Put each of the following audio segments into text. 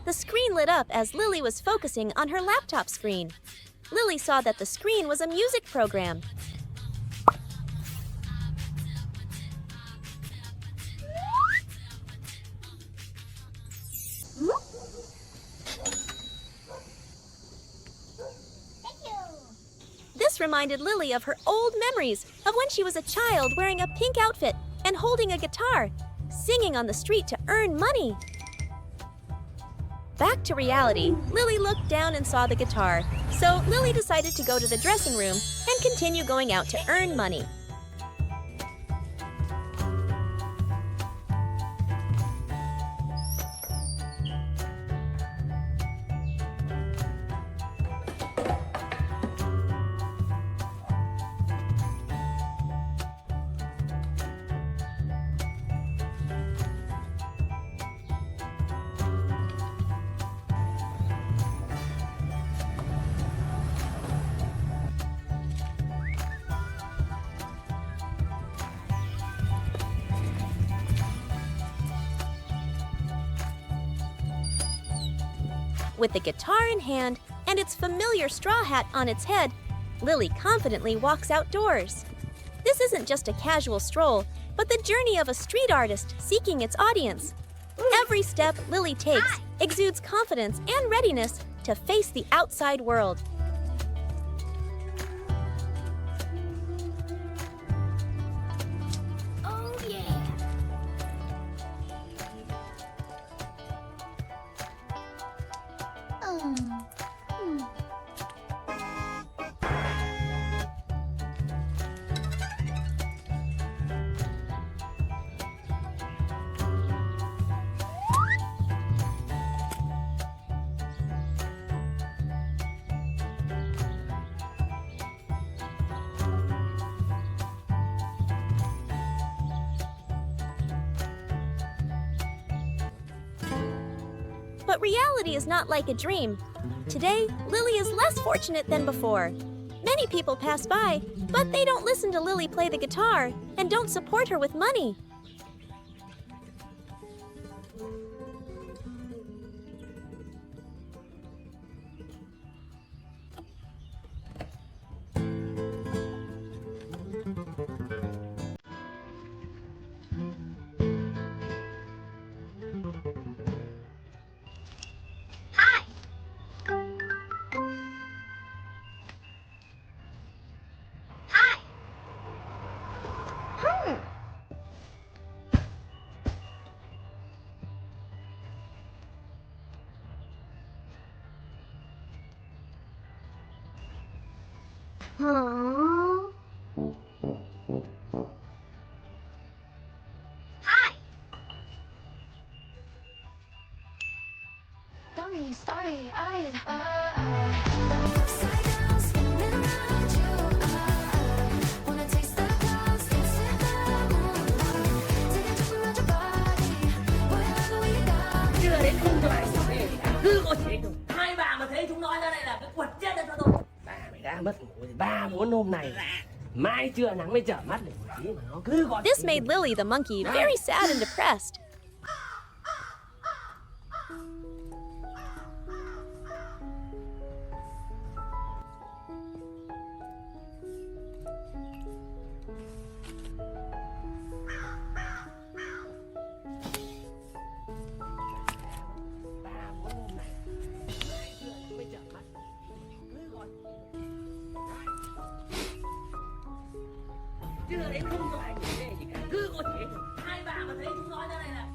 The screen lit up as Lily was focusing on her laptop screen. Lily saw that the screen was a music program. This reminded Lily of her old memories of when she was a child wearing a pink outfit and holding a guitar, singing on the street to earn money. Back to reality, Lily looked down and saw the guitar, so Lily decided to go to the dressing room and continue going out to earn money. With the guitar in hand and its familiar straw hat on its head, Lily confidently walks outdoors. This isn't just a casual stroll, but the journey of a street artist seeking its audience. Every step Lily takes exudes confidence and readiness to face the outside world. Oh yeah! But reality is not like a dream. Today, Lily is less fortunate than before. Many people pass by, but they don't listen to Lily play the guitar and don't support her with money. Sorry, I Chưa đến khung cho mày xỉu đi gì cả. Cứ có chuyện hai bà mà thấy chúng nói ra đây là cái quật chết cho tôi. Bà mày đã mất ngủ 3-4 hôm này. Mai trưa nắng mới trở mắt được một tí mà nó cứ gọi. This made Lily the monkey very sad and depressed. Chưa đến khung cho mày ngủ đi gì cả. Cứ có chuyện hai bà mà thấy chúng nói ra đây là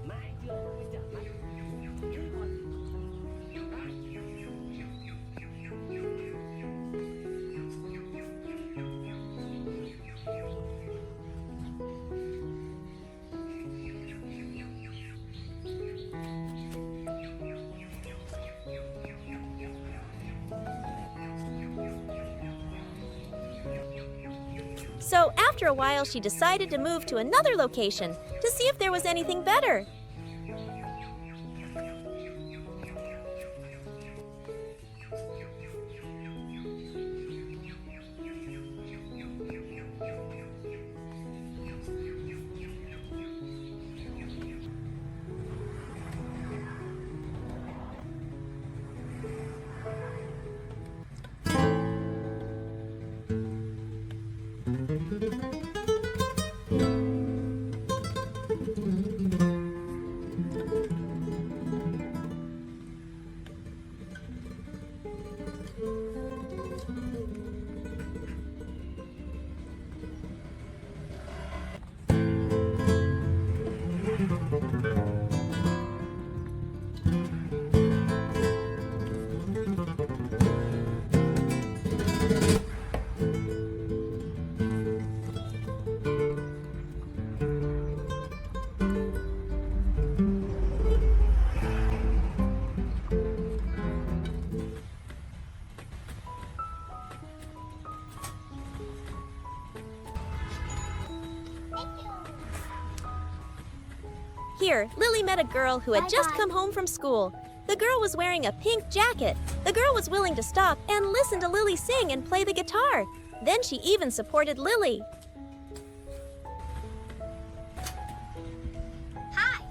mai trưa mới trở mắt. Cứ gọi. So after a while, she decided to move to another location to see if there was anything better. Here, Lily met a girl who had just Bye-bye. come home from school. The girl was wearing a pink jacket. The girl was willing to stop and listen to Lily sing and play the guitar. Then she even supported Lily. Hi.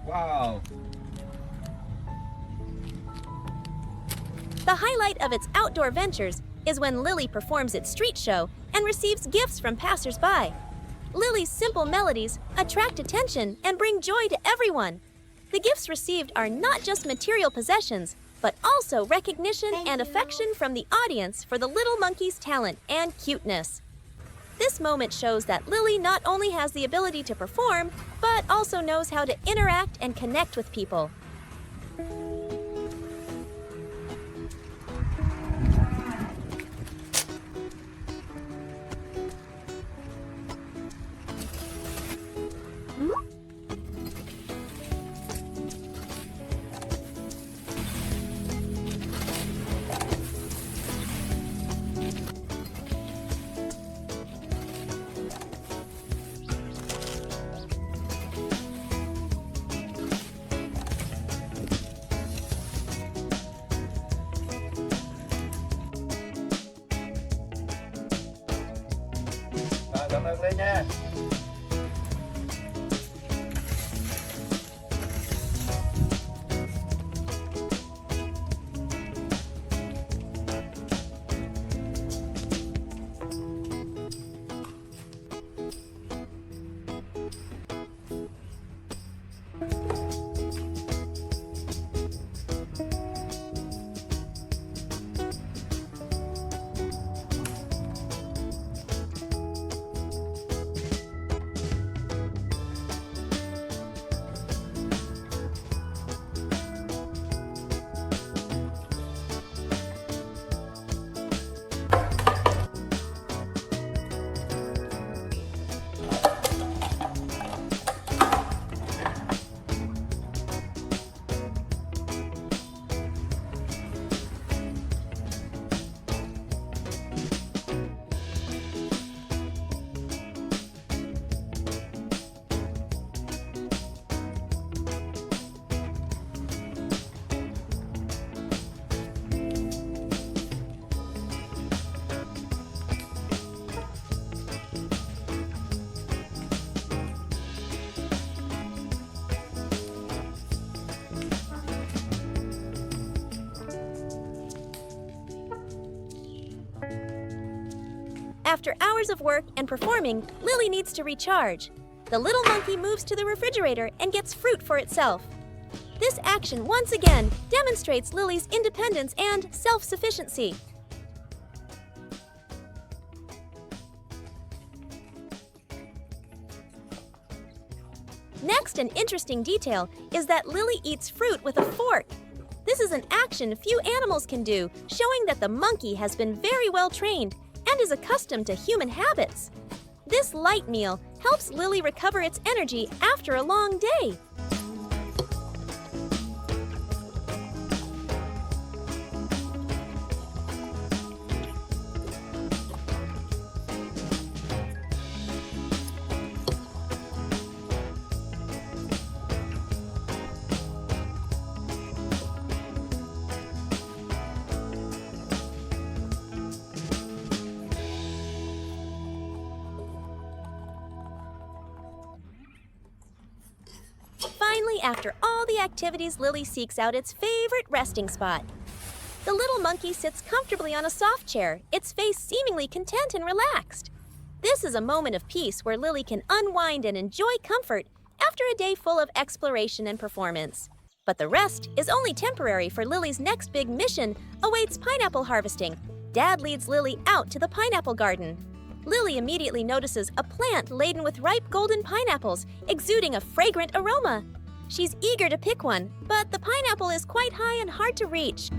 Wow. The highlight of its outdoor ventures is when Lily performs its street show and receives gifts from passers-by. Lily's simple melodies attract attention and bring joy to everyone. The gifts received are not just material possessions, but also recognition Thank and you. affection from the audience for the little monkey's talent and cuteness. This moment shows that Lily not only has the ability to perform, but also knows how to interact and connect with people. Rồi, cảm ơn Lê nha. After hours of work and performing, Lily needs to recharge. The little monkey moves to the refrigerator and gets fruit for itself. This action once again demonstrates Lily's independence and self-sufficiency. Next, an interesting detail is that Lily eats fruit with a fork. This is an action few animals can do, showing that the monkey has been very well trained and is accustomed to human habits. This light meal helps Lily recover its energy after a long day. Finally, after all the activities, Lily seeks out its favorite resting spot. The little monkey sits comfortably on a soft chair, its face seemingly content and relaxed. This is a moment of peace where Lily can unwind and enjoy comfort after a day full of exploration and performance. But the rest is only temporary, for Lily's next big mission awaits pineapple harvesting. Dad leads Lily out to the pineapple garden. Lily immediately notices a plant laden with ripe golden pineapples, exuding a fragrant aroma. She's eager to pick one, but the pineapple is quite high and hard to reach.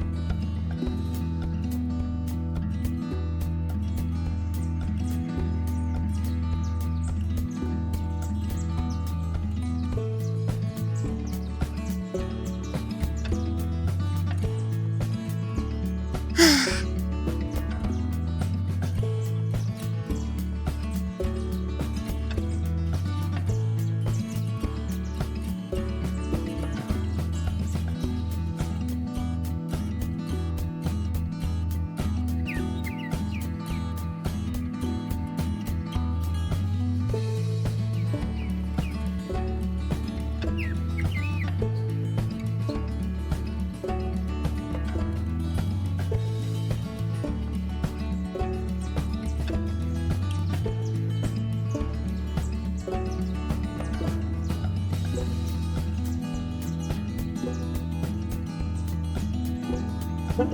Dad!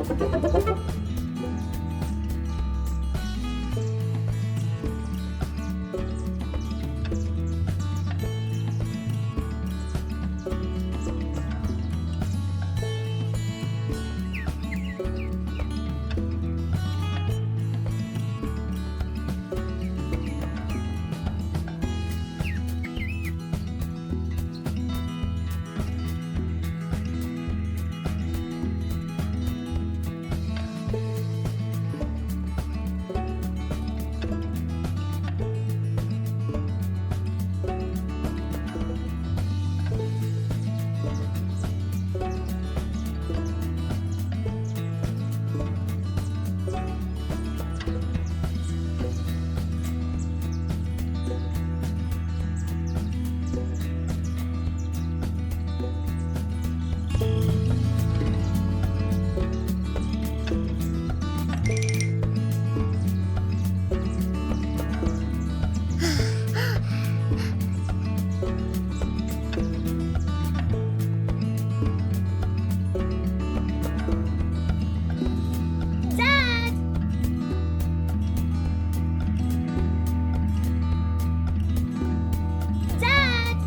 Dad!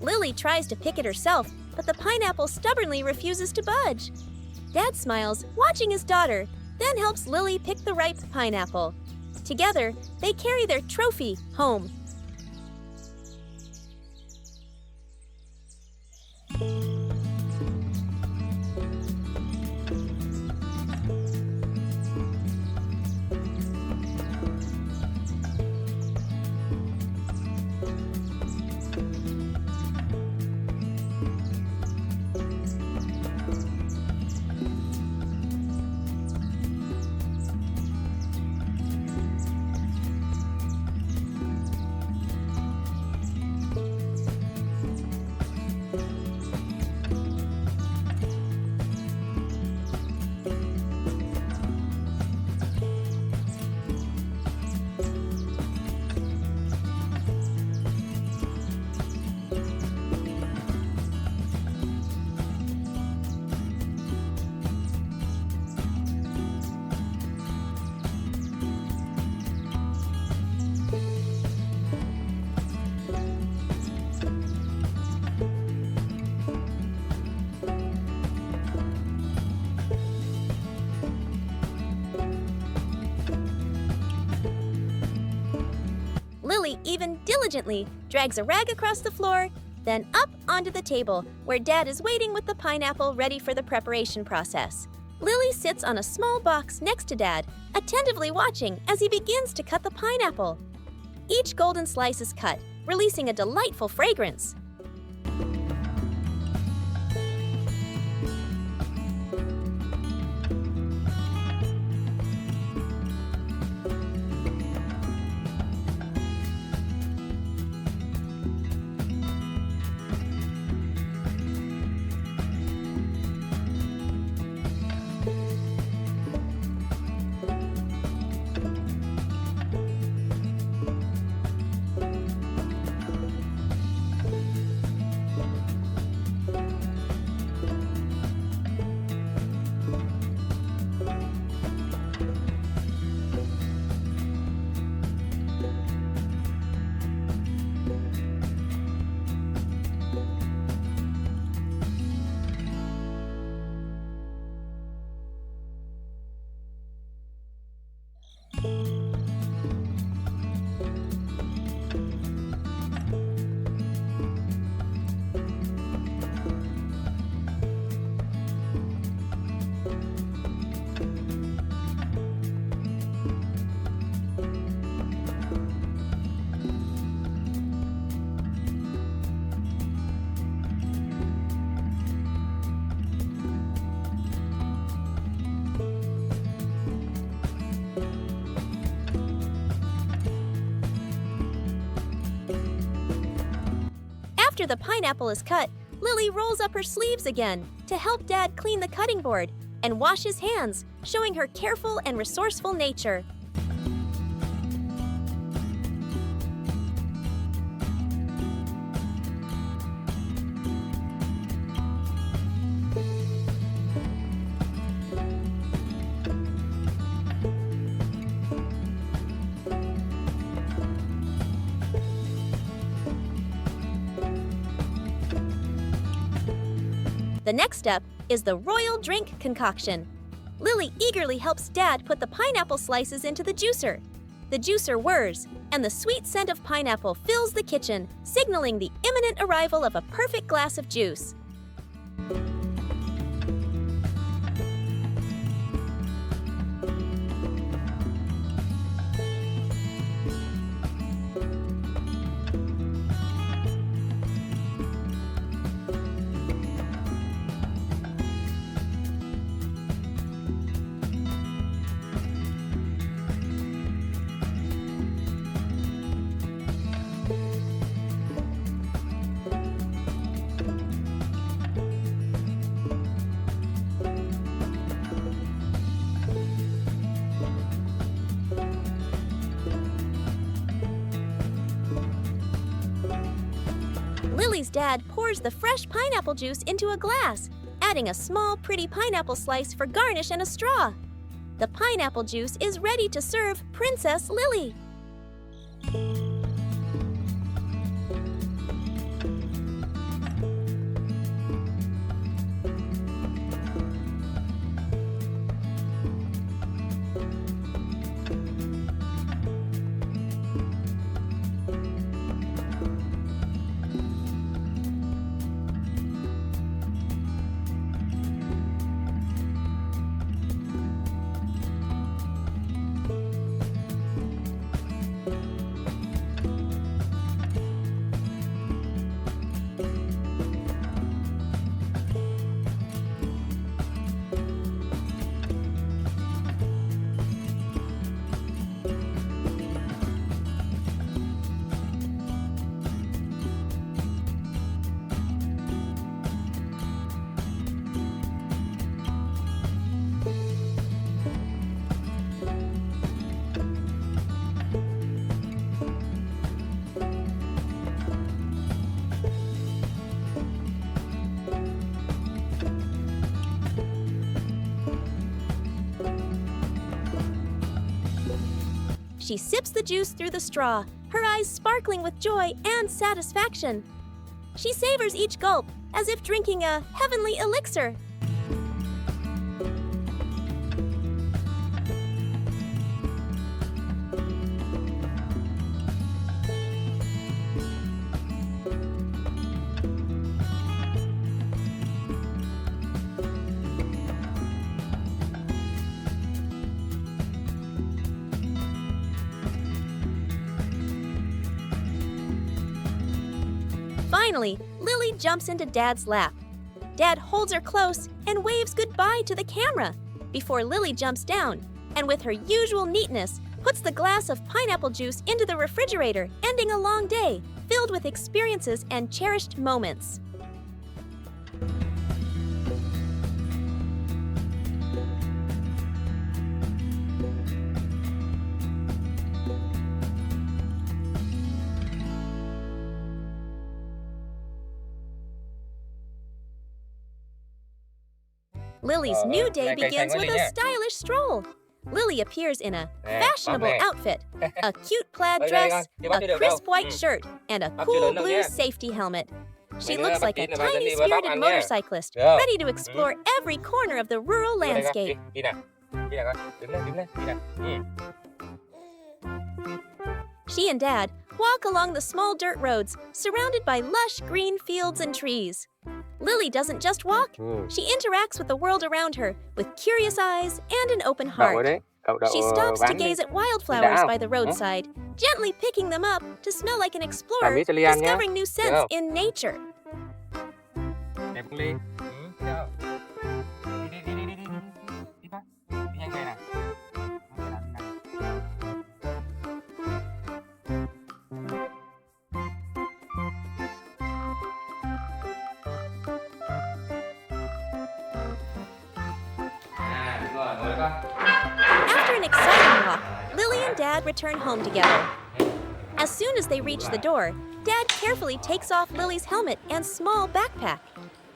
Lily tries to pick it herself, but the pineapple stubbornly refuses to budge. Dad smiles, watching his daughter, then helps Lily pick the ripe pineapple. Together, they carry their trophy home. Lily even diligently drags a rag across the floor, then up onto the table where Dad is waiting with the pineapple ready for the preparation process. Lily sits on a small box next to Dad, attentively watching as he begins to cut the pineapple. Each golden slice is cut, releasing a delightful fragrance. After the pineapple is cut, Lily rolls up her sleeves again to help Dad clean the cutting board and wash his hands, showing her careful and resourceful nature. The next step is the royal drink concoction. Lily eagerly helps Dad put the pineapple slices into the juicer. The juicer whirs, and the sweet scent of pineapple fills the kitchen, signaling the imminent arrival of a perfect glass of juice. Lily's dad pours the fresh pineapple juice into a glass, adding a small, pretty pineapple slice for garnish and a straw. The pineapple juice is ready to serve Princess Lily. She sips the juice through the straw, her eyes sparkling with joy and satisfaction. She savors each gulp as if drinking a heavenly elixir. Finally, Lily jumps into Dad's lap. Dad holds her close and waves goodbye to the camera before Lily jumps down and with her usual neatness puts the glass of pineapple juice into the refrigerator, ending a long day filled with experiences and cherished moments. Lily's new day begins with a stylish stroll. Lily appears in a fashionable outfit, a cute plaid dress, a crisp white shirt, and a cool blue safety helmet. She looks like a tiny spirited motorcyclist, ready to explore every corner of the rural landscape. She and Dad walk along the small dirt roads, surrounded by lush green fields and trees. Lily doesn't just walk, she interacts with the world around her with curious eyes and an open heart. She stops to gaze at wildflowers by the roadside, gently picking them up to smell like an explorer, discovering new scents in nature. con. After an exciting walk, Lily and Dad return home together. As soon as they reach the door, Dad carefully takes off Lily's helmet and small backpack.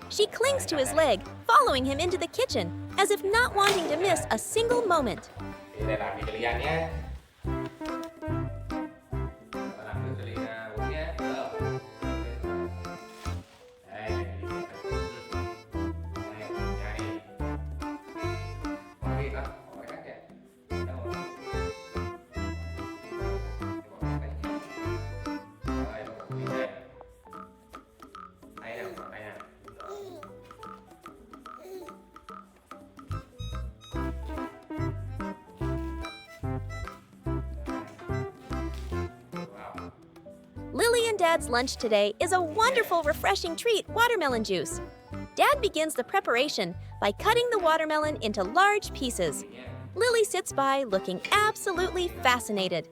She clings to his leg, following him into the kitchen, as if not wanting to miss a single moment. Thì để làm gì cho Ly ăn nhé. Làm nước cho Ly uống nhé. Được. Đây, đây, nhà đi. Bỏ đi con, bỏ cái cắt kìa. Đâu rồi? Bỏ cái cắt kìa. Rồi, bỏ đi đây. Đây nào, đây nào. Lily and Dad's lunch today is a wonderful, refreshing treat, watermelon juice. Dad begins the preparation by cutting the watermelon into large pieces. Lily sits by, looking absolutely fascinated.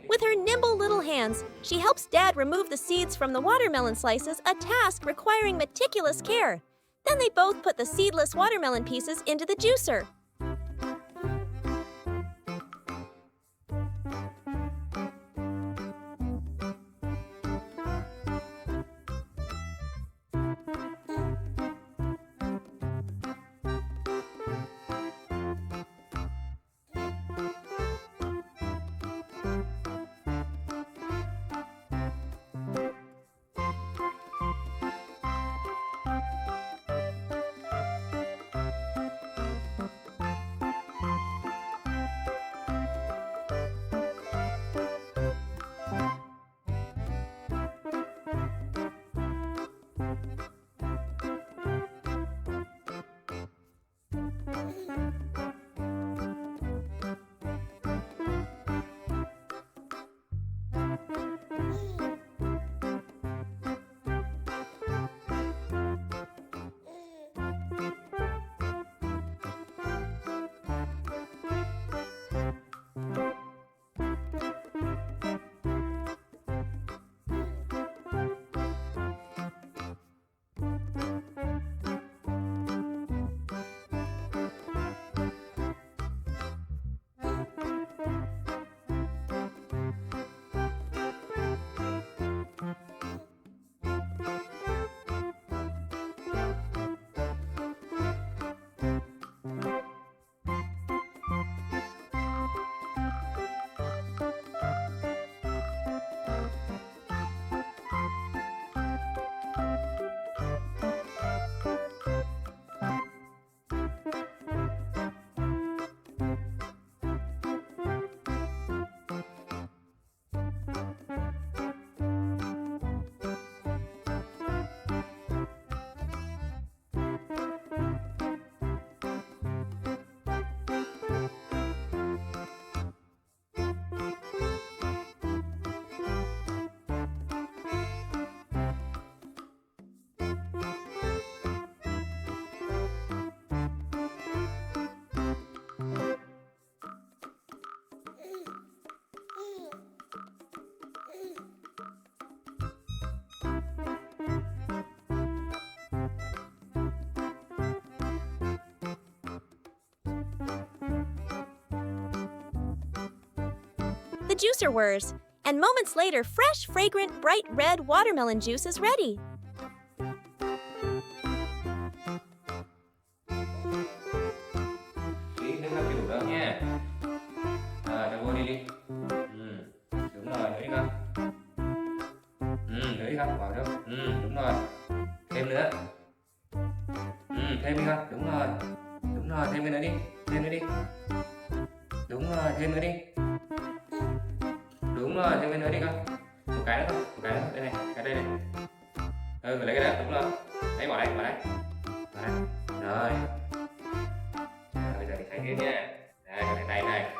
With her nimble little hands, she helps Dad remove the seeds from the watermelon slices, a task requiring meticulous care. Then they both put the seedless watermelon pieces into the juicer. The juicer whirs, and moments later, fresh, fragrant, bright red watermelon juice is ready. Lý nước lắm chưa đủ đâu nha. Cho vô đi đi. Đúng rồi, nữa đi con. Nữa đi con, bỏ đâu. Đúng rồi. Thêm nữa. Thêm đi con, đúng rồi. Đúng rồi, thêm cái nữa đi. Thêm nữa đi. Đúng rồi, thêm nữa đi. Đúng rồi, thêm cái nữa đi con. Một cái nữa thôi, một cái nữa. Đây này, cái đây này. Phải lấy cái đó, đúng rồi. Đấy, bỏ đây, bỏ đây. Bỏ đây. Rồi. Bây giờ thì thay tiếp nha. Đây, cái tay này.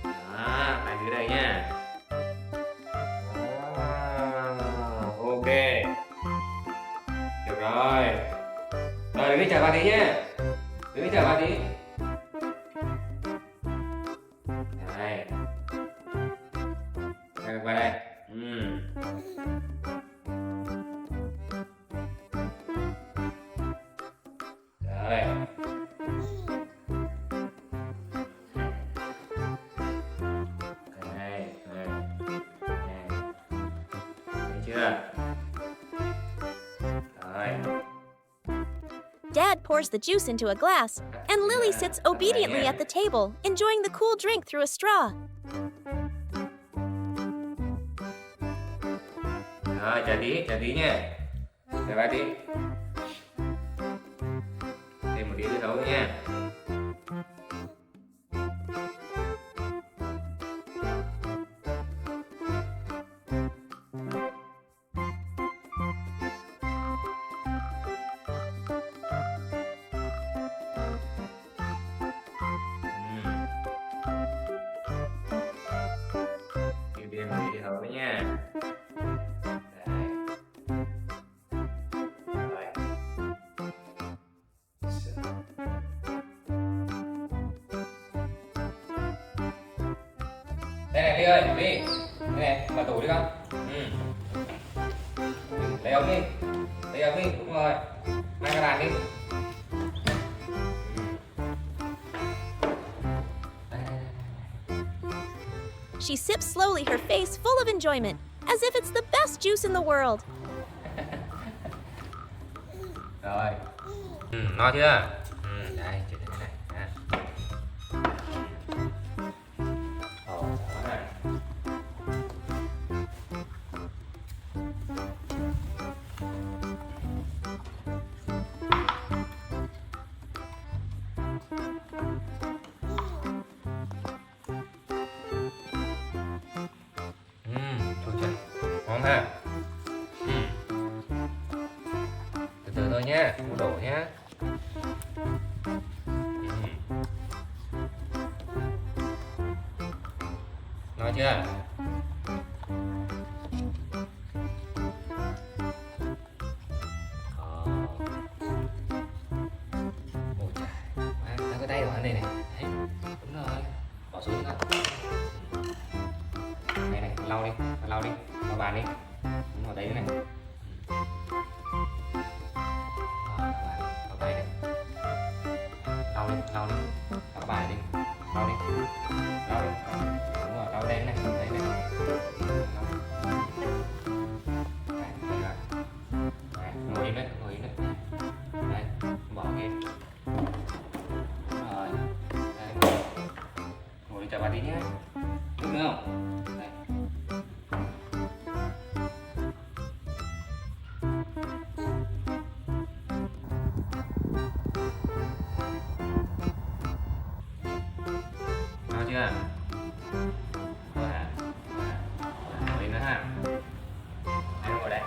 Đó, tay dưới đây nha. Ok. Được rồi. Rồi, đừng đi chờ bà tí nha. Đừng đi chờ bà tí. Đây. Đây, qua đây. Rồi. Dad pours the juice into a glass, and Lily sits obediently at the table, enjoying the cool drink through a straw. Rồi, chờ tí nha. Chờ ba tí. Thêm một tí nữa nấu nha. Thêm một tí nữa nha. Đây này Ly ơi, Ly. Đây này, mở tủ đi con. Lấy ống đi. Lấy ống đi, đúng rồi. Mang cái bàn đi. She sips slowly, her face full of enjoyment, as if it's the best juice in the world. Rồi. No chưa? Đây, chuyển thế này. Đó này. Thôi chưa? Ngon ha. Từ từ thôi nhá, không đổ nhá. Nói chưa? Ôi trời, ta có tay vào này này. Đấy, đúng rồi. Bỏ xuống đi con. Này này, lau đi, lau bàn đi. Đúng rồi, đấy này. Lau tay đi. Lau bàn đi. Lau đi. Đúng rồi, lau đây này, đấy này. Ngồi im đấy. Đấy, bỏ kia. Rồi. Đấy. Ngồi đi chờ bà tí nhé. Đúng không? Đây. Nào chưa? Ngồi nữa ha. Đây, ngồi đây.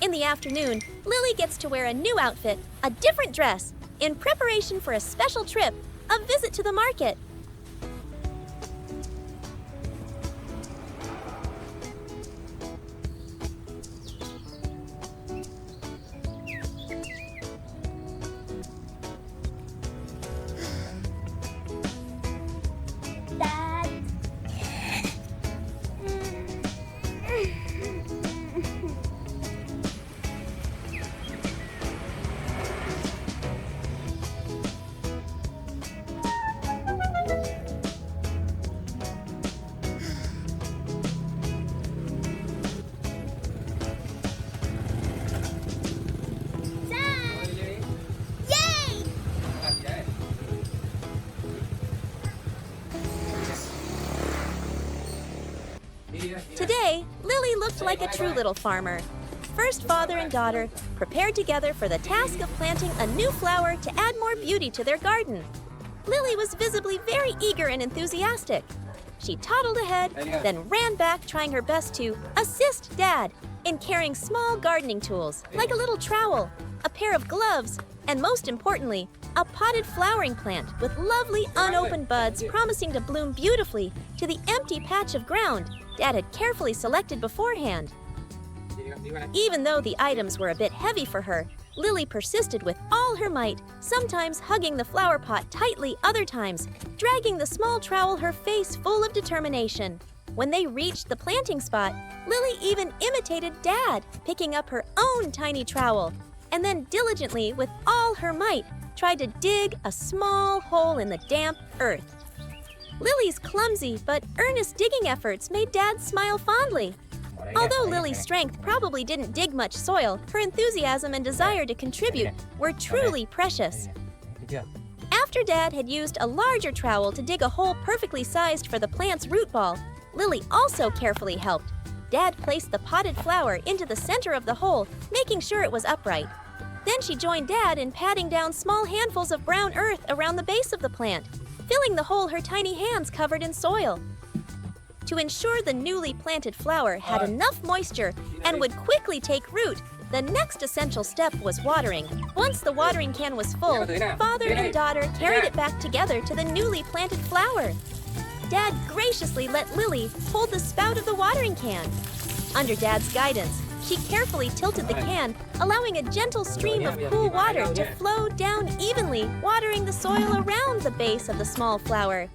In the afternoon, Lily gets to wear a new outfit, a different dress, in preparation for a special trip, a visit to the market. Dad. Today, Lily looked like a true little farmer. First, father and daughter prepared together for the task of planting a new flower to add more beauty to their garden. Lily was visibly very eager and enthusiastic. She toddled ahead, then ran back, trying her best to assist Dad in carrying small gardening tools like a little trowel, a pair of gloves, and most importantly, a potted flowering plant with lovely unopened buds promising to bloom beautifully to the empty patch of ground Dad had carefully selected beforehand. Even though the items were a bit heavy for her, Lily persisted with all her might, sometimes hugging the flower pot tightly, other times dragging the small trowel, her face full of determination. When they reached the planting spot, Lily even imitated Dad, picking up her own tiny trowel, and then diligently, with all her might, tried to dig a small hole in the damp earth. Lily's clumsy but earnest digging efforts made Dad smile fondly. Although Lily's strength probably didn't dig much soil, her enthusiasm and desire to contribute were truly precious. After Dad had used a larger trowel to dig a hole perfectly sized for the plant's root ball, Lily also carefully helped. Dad placed the potted flower into the center of the hole, making sure it was upright. Then she joined Dad in patting down small handfuls of brown earth around the base of the plant, filling the hole her tiny hands covered in soil. To ensure the newly planted flower had enough moisture and would quickly take root, the next essential step was watering. Once the watering can was full, father and daughter carried it back together to the newly planted flower. Dad graciously let Lily hold the spout of the watering can. Under Dad's guidance, she carefully tilted the can, allowing a gentle stream of cool water to flow down evenly, watering the soil around the base of the small flower.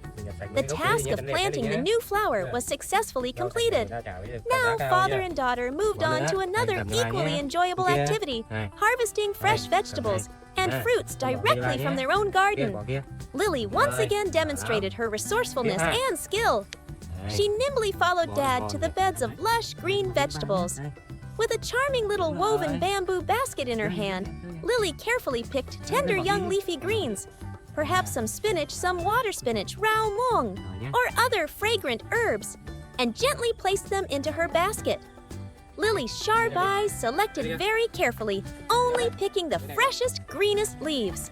The task of planting the new flower was successfully completed. Now, father and daughter moved on to another equally enjoyable activity, harvesting fresh vegetables and fruits directly from their own garden. Lily once again demonstrated her resourcefulness and skill. She nimbly followed Dad to the beds of lush green vegetables. With a charming little woven bamboo basket in her hand, Lily carefully picked tender young leafy greens, perhaps some spinach, some water spinach, rao mung, or other fragrant herbs, and gently placed them into her basket. Lily's sharp eyes selected very carefully, only picking the freshest, greenest leaves.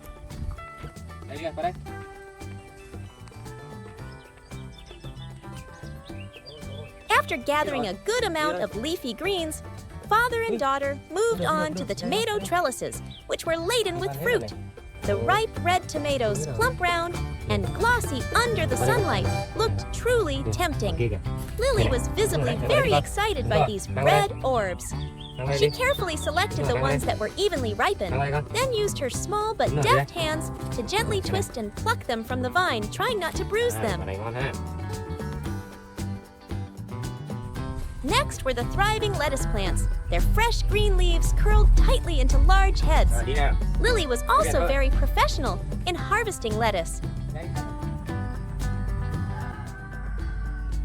After gathering a good amount of leafy greens, father and daughter moved on to the tomato trellises, which were laden with fruit. The ripe red tomatoes, plump round and glossy under the sunlight, looked truly tempting. Lily was visibly very excited by these red orbs. She carefully selected the ones that were evenly ripened, then used her small but deft hands to gently twist and pluck them from the vine, trying not to bruise them. Next were the thriving lettuce plants, their fresh green leaves curled tightly into large heads. Lily was also very professional in harvesting lettuce.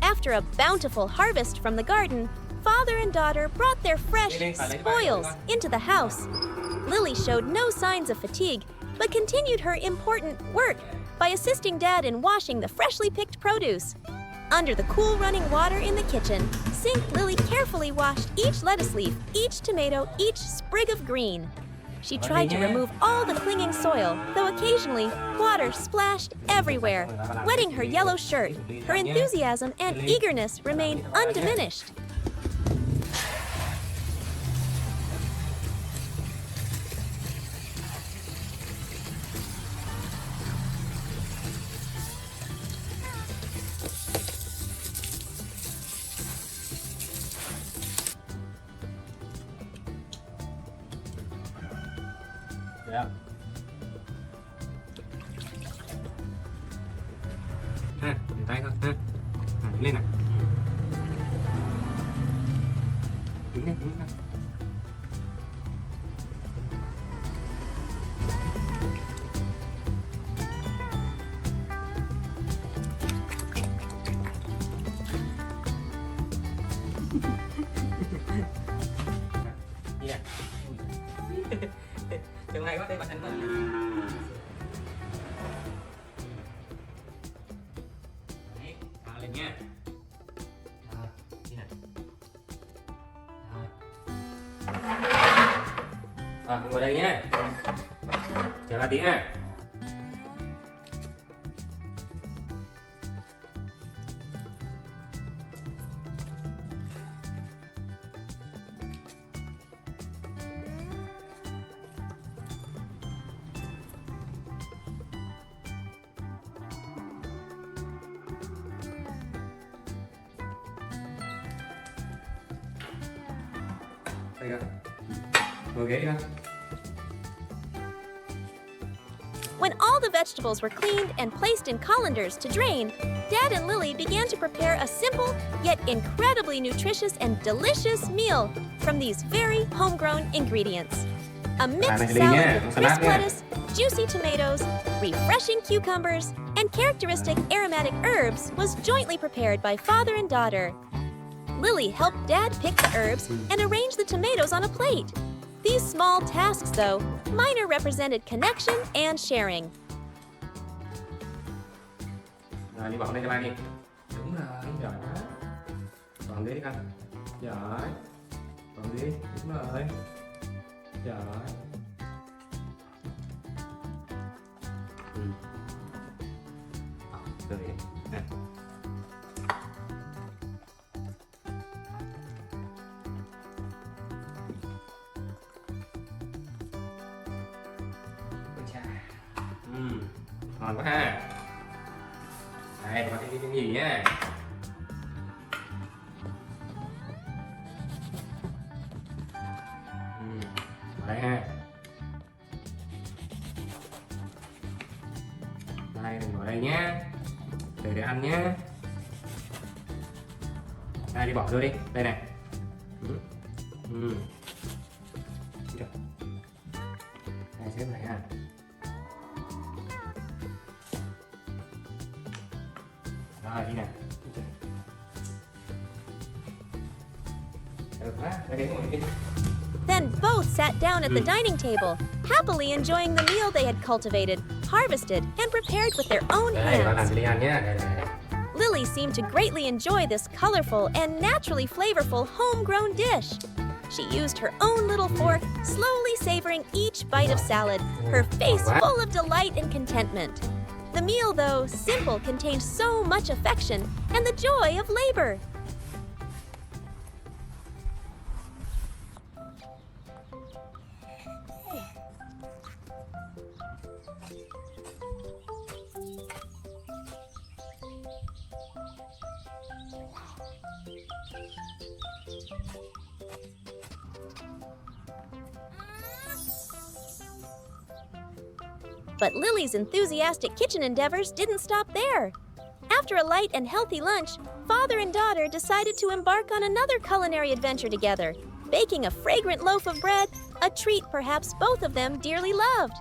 After a bountiful harvest from the garden, father and daughter brought their fresh spoils into the house. Lily showed no signs of fatigue, but continued her important work by assisting Dad in washing the freshly picked produce. Under the cool running water in the kitchen, Sink Lily carefully washed each lettuce leaf, each tomato, each sprig of green. She tried to remove all the clinging soil, though occasionally water splashed everywhere, wetting her yellow shirt. Her enthusiasm and eagerness remained undiminished. Ha, dùng tay thôi ha. Đứng lên nào. Đứng lên, đứng lên. Gì nè. Chừng này có đây bạn anh có. Lên nha. Đi này. Ngồi đây nhé. Chờ lại tí nha. Đây con. Ngồi ghế đi con. When all the vegetables were cleaned and placed in colanders to drain, Dad and Lily began to prepare a simple yet incredibly nutritious and delicious meal from these very homegrown ingredients. A mixed salad with crisp lettuce, juicy tomatoes, refreshing cucumbers, and characteristic aromatic herbs was jointly prepared by father and daughter. Lily helped Dad pick the herbs and arrange the tomatoes on a plate. These small tasks, though, minor represented connection and sharing. Rồi, đi bỏ đây cho ba đi. Đúng rồi, giỏi quá. Còn đi con. Giỏi. Còn đi, đúng rồi. Giỏi. Rồi. Nè. Ngon quá ha. Đây, bạn thấy cái gì nhá. Vào đây ha. Đây, đừng vào đây nhá. Để ăn nhá. Đây, đi bỏ vô đi. Đây này. Đây, xếp này ha. Rồi, đi nè. Được quá, đây ngồi đi. Then both sat down at the dining table, happily enjoying the meal they had cultivated, harvested, and prepared with their own Đây, bạn làm hands. cho Ly ăn nhé. Đây. Lily seemed to greatly enjoy this colorful and naturally flavorful homegrown dish. She used her own little fork, slowly savoring each bite of salad, her face full of delight and contentment. The meal, though simple, contained so much affection and the joy of labor. But Lily's enthusiastic kitchen endeavors didn't stop there. After a light and healthy lunch, father and daughter decided to embark on another culinary adventure together, baking a fragrant loaf of bread, a treat perhaps both of them dearly loved.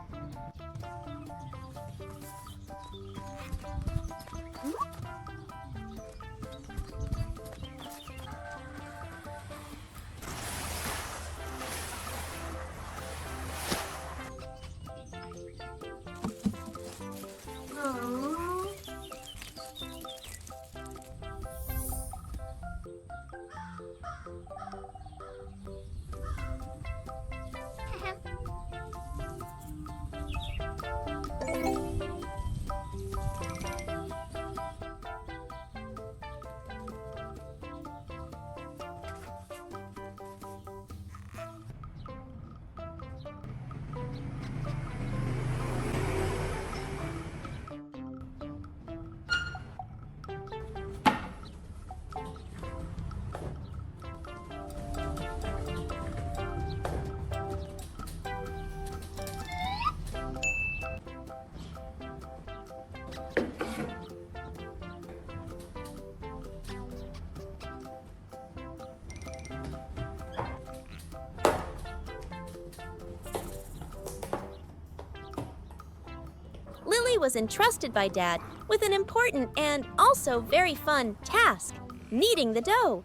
Lily was entrusted by Dad with an important and also very fun task, kneading the dough.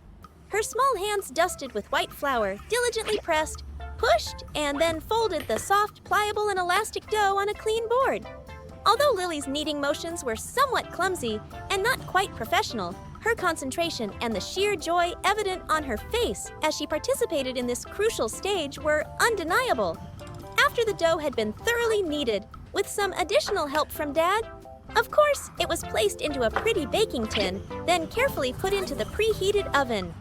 Her small hands dusted with white flour, diligently pressed, pushed, and then folded the soft, pliable, and elastic dough on a clean board. Although Lily's kneading motions were somewhat clumsy and not quite professional, her concentration and the sheer joy evident on her face as she participated in this crucial stage were undeniable. After the dough had been thoroughly kneaded, with some additional help from Dad, of course, it was placed into a pretty baking tin, then carefully put into the preheated oven.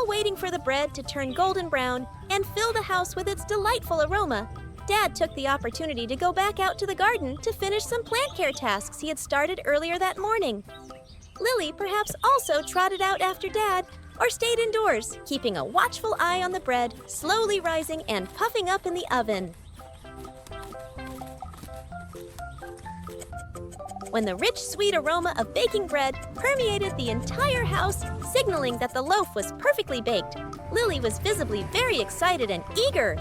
While waiting for the bread to turn golden brown and fill the house with its delightful aroma, Dad took the opportunity to go back out to the garden to finish some plant care tasks he had started earlier that morning. Lily perhaps also trotted out after Dad or stayed indoors, keeping a watchful eye on the bread, slowly rising and puffing up in the oven. When the rich, sweet aroma of baking bread permeated the entire house, signaling that the loaf was perfectly baked, Lily was visibly very excited and eager.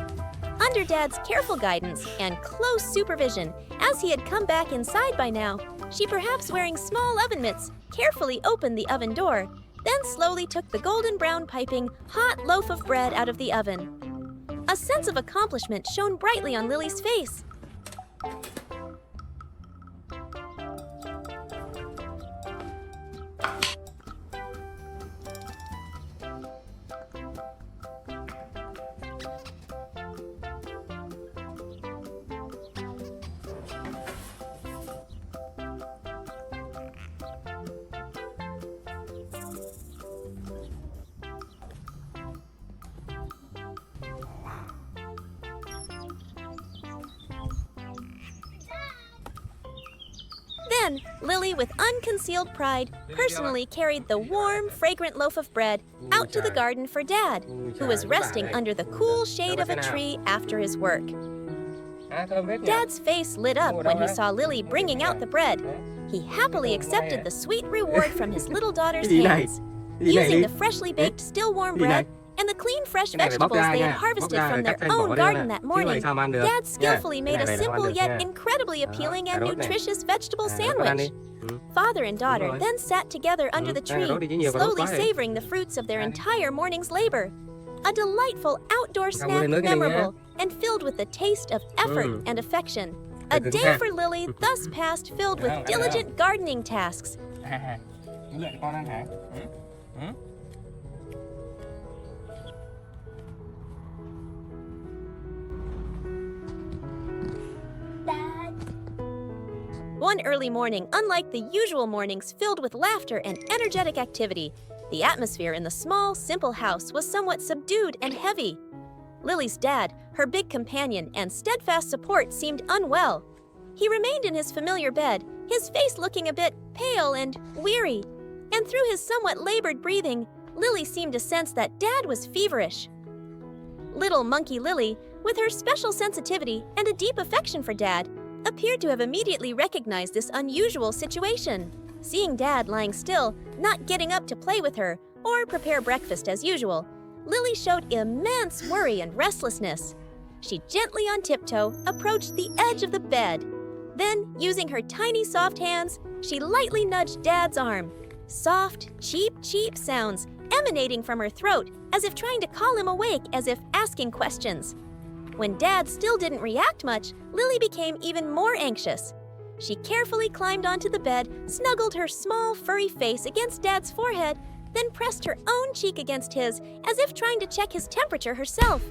Under Dad's careful guidance and close supervision, as he had come back inside by now, she, perhaps wearing small oven mitts, carefully opened the oven door, then slowly took the golden brown piping, hot loaf of bread out of the oven. A sense of accomplishment shone brightly on Lily's face. Then, Lily, with unconcealed pride, personally carried the warm, fragrant loaf of bread out to the garden for Dad, who was resting under the cool shade of a tree after his work. Dad's face lit up when he saw Lily bringing out the bread. He happily accepted the sweet reward from his little daughter's hands. Using the freshly baked, still warm bread and the clean, fresh vegetables they had harvested from their own garden that morning, Dad skillfully made a simple yet incredibly appealing and nutritious vegetable sandwich. Father and daughter then sat together under the tree, slowly savoring the fruits of their entire morning's labor. A delightful outdoor snack, memorable and filled with the taste of effort and affection. A day for Lily thus passed filled with diligent gardening tasks. Dad. One early morning, unlike the usual mornings filled with laughter and energetic activity, the atmosphere in the small, simple house was somewhat subdued and heavy. Lily's dad, her big companion and steadfast support, seemed unwell. He remained in his familiar bed, his face looking a bit pale and weary. And through his somewhat labored breathing, Lily seemed to sense that Dad was feverish. Little monkey Lily, with her special sensitivity and a deep affection for Dad, appeared to have immediately recognized this unusual situation. Seeing Dad lying still, not getting up to play with her or prepare breakfast as usual, Lily showed immense worry and restlessness. She gently on tiptoe approached the edge of the bed. Then, using her tiny soft hands, she lightly nudged Dad's arm. Soft, cheep sounds emanating from her throat, as if trying to call him awake, as if asking questions. When Dad still didn't react much, Lily became even more anxious. She carefully climbed onto the bed, snuggled her small, furry face against Dad's forehead, then pressed her own cheek against his, as if trying to check his temperature herself.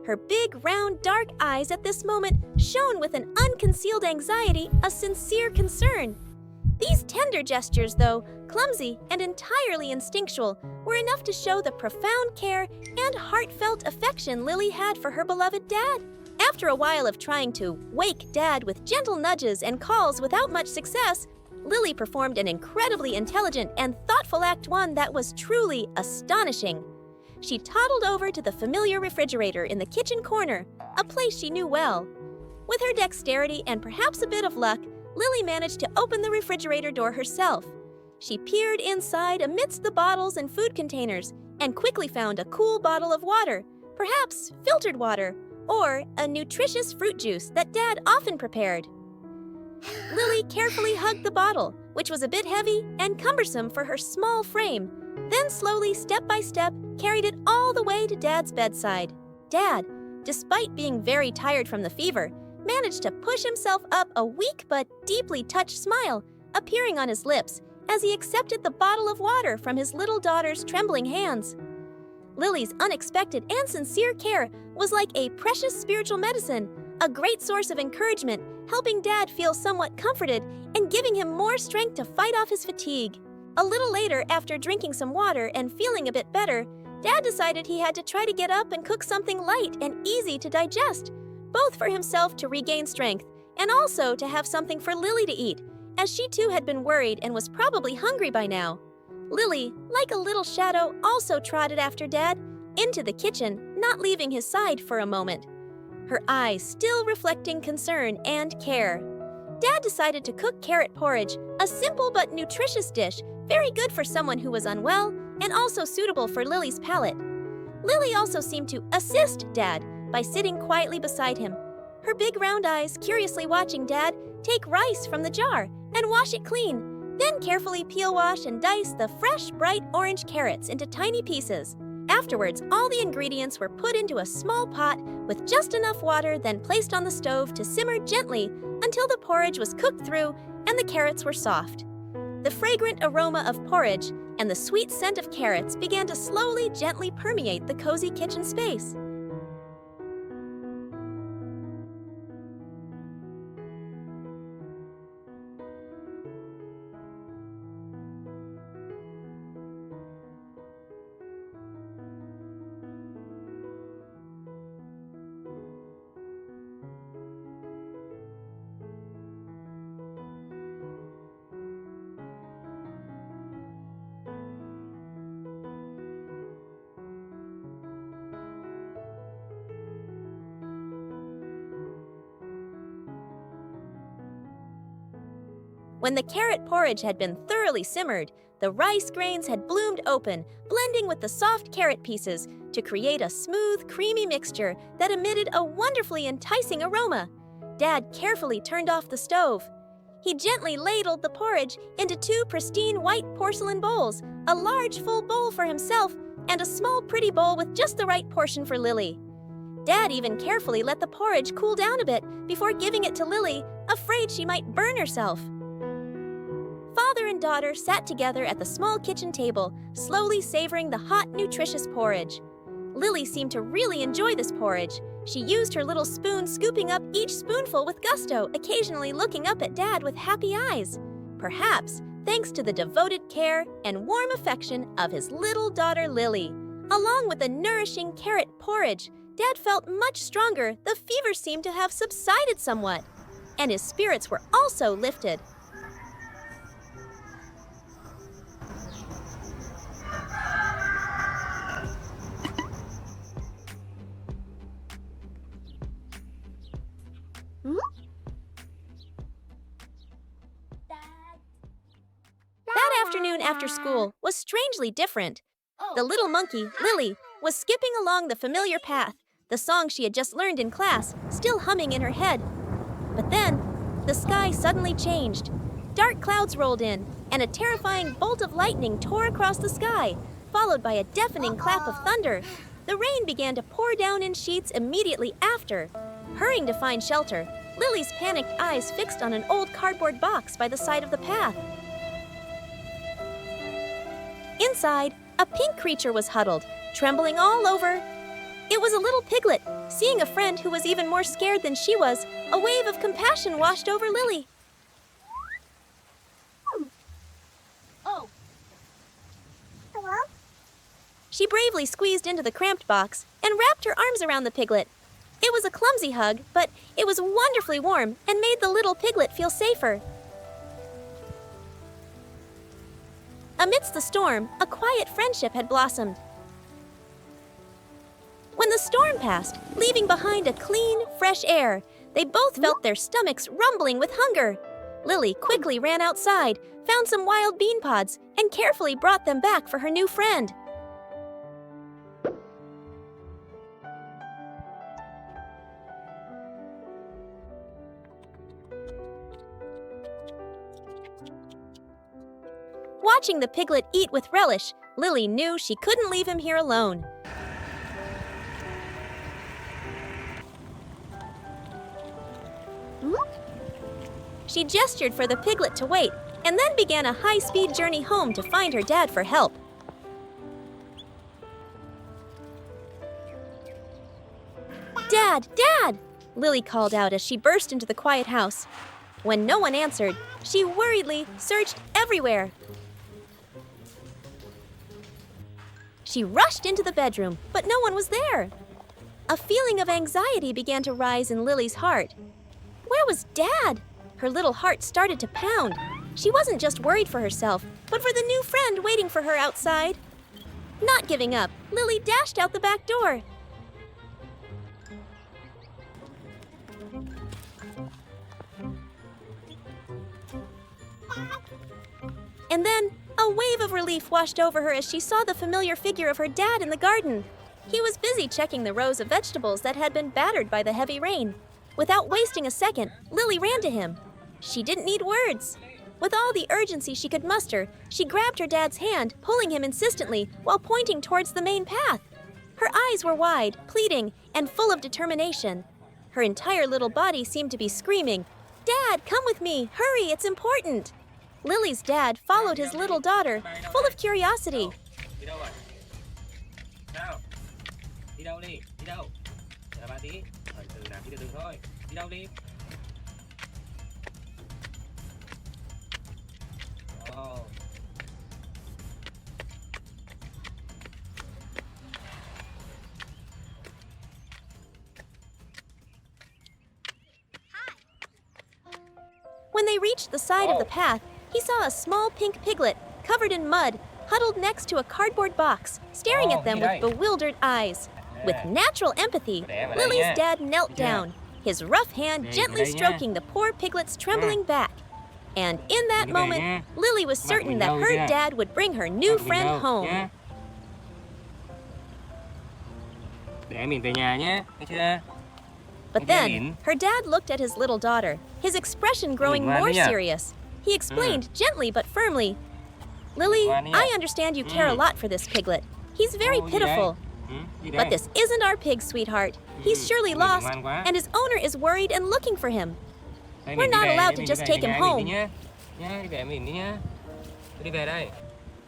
Her big, round, dark eyes at this moment shone with an unconcealed anxiety, a sincere concern. These tender gestures, though clumsy and entirely instinctual, were enough to show the profound care and heartfelt affection Lily had for her beloved Dad. After a while of trying to wake Dad with gentle nudges and calls without much success, Lily performed an incredibly intelligent and thoughtful act, one that was truly astonishing. She toddled over to the familiar refrigerator in the kitchen corner, a place she knew well. With her dexterity and perhaps a bit of luck, Lily managed to open the refrigerator door herself. She peered inside amidst the bottles and food containers and quickly found a cool bottle of water, perhaps filtered water, or a nutritious fruit juice that Dad often prepared. Lily carefully hugged the bottle, which was a bit heavy and cumbersome for her small frame, then slowly, step by step, carried it all the way to Dad's bedside. Dad, despite being very tired from the fever, managed to push himself up, a weak but deeply touched smile appearing on his lips as he accepted the bottle of water from his little daughter's trembling hands. Lily's unexpected and sincere care was like a precious spiritual medicine, a great source of encouragement, helping Dad feel somewhat comforted and giving him more strength to fight off his fatigue. A little later, after drinking some water and feeling a bit better, Dad decided he had to try to get up and cook something light and easy to digest, both for himself to regain strength and also to have something for Lily to eat, as she too had been worried and was probably hungry by now. Lily, like a little shadow, also trotted after Dad into the kitchen, not leaving his side for a moment, her eyes still reflecting concern and care. Dad decided to cook carrot porridge, a simple but nutritious dish, very good for someone who was unwell and also suitable for Lily's palate. Lily also seemed to assist Dad by sitting quietly beside him, her big round eyes curiously watching Dad take rice from the jar and wash it clean, then carefully peel, wash, and dice the fresh, bright orange carrots into tiny pieces. Afterwards, all the ingredients were put into a small pot with just enough water, then placed on the stove to simmer gently until the porridge was cooked through and the carrots were soft. The fragrant aroma of porridge and the sweet scent of carrots began to slowly, gently permeate the cozy kitchen space. When the carrot porridge had been thoroughly simmered, the rice grains had bloomed open, blending with the soft carrot pieces to create a smooth, creamy mixture that emitted a wonderfully enticing aroma. Dad carefully turned off the stove. He gently ladled the porridge into 2 pristine white porcelain bowls, a large full bowl for himself, and a small pretty bowl with just the right portion for Lily. Dad even carefully let the porridge cool down a bit before giving it to Lily, afraid she might burn herself. Father and daughter sat together at the small kitchen table, slowly savoring the hot, nutritious porridge. Lily seemed to really enjoy this porridge. She used her little spoon, scooping up each spoonful with gusto, occasionally looking up at Dad with happy eyes. Perhaps thanks to the devoted care and warm affection of his little daughter Lily. Along with the nourishing carrot porridge, Dad felt much stronger. The fever seemed to have subsided somewhat, and his spirits were also lifted. That afternoon after school was strangely different. The little monkey, Lily, was skipping along the familiar path, the song she had just learned in class, still humming in her head. But then, the sky suddenly changed. Dark clouds rolled in, and a terrifying bolt of lightning tore across the sky, followed by a deafening clap of thunder. The rain began to pour down in sheets immediately after. Hurrying to find shelter, Lily's panicked eyes fixed on an old cardboard box by the side of the path. Inside, a pink creature was huddled, trembling all over. It was a little piglet. Seeing a friend who was even more scared than she was, a wave of compassion washed over Lily. Oh. Hello? She bravely squeezed into the cramped box and wrapped her arms around the piglet. It was a clumsy hug, but it was wonderfully warm and made the little piglet feel safer. Amidst the storm, a quiet friendship had blossomed. When the storm passed, leaving behind a clean, fresh air, they both felt their stomachs rumbling with hunger. Lily quickly ran outside, found some wild bean pods, and carefully brought them back for her new friend. Watching the piglet eat with relish, Lily knew she couldn't leave him here alone. She gestured for the piglet to wait, and then began a high-speed journey home to find her dad for help. "Dad! Dad!" Lily called out as she burst into the quiet house. When no one answered, she worriedly searched everywhere. She rushed into the bedroom, but no one was there. A feeling of anxiety began to rise in Lily's heart. Where was Dad? Her little heart started to pound. She wasn't just worried for herself, but for the new friend waiting for her outside. Not giving up, Lily dashed out the back door. And then, a wave of relief washed over her as she saw the familiar figure of her dad in the garden. He was busy checking the rows of vegetables that had been battered by the heavy rain. Without wasting a second, Lily ran to him. She didn't need words. With all the urgency she could muster, she grabbed her dad's hand, pulling him insistently while pointing towards the main path. Her eyes were wide, pleading, and full of determination. Her entire little body seemed to be screaming, "Dad, come with me! Hurry, it's important!" Lily's dad followed his little daughter, full of curiosity. Đi đâu rồi? Sao? Đi đâu đi? Đi đâu? Chờ ba tí. Từ nào đi từ từ thôi. Đi đâu đi? Ồ. When they reached the side of the path, he saw a small pink piglet, covered in mud, huddled next to a cardboard box, staring at them with bewildered eyes. With natural empathy, Lily's dad knelt down, his rough hand gently stroking the poor piglet's trembling back. And in that moment, Lily was certain that her dad would bring her new friend home. Để mình về nhà nhé, nghe chưa? But then, her dad looked at his little daughter, his expression growing more serious. He explained gently but firmly, "Lily, I understand you care a lot for this piglet. He's very pitiful. But this isn't our pig, sweetheart. He's surely lost, and his owner is worried and looking for him. We're not allowed to just take him home.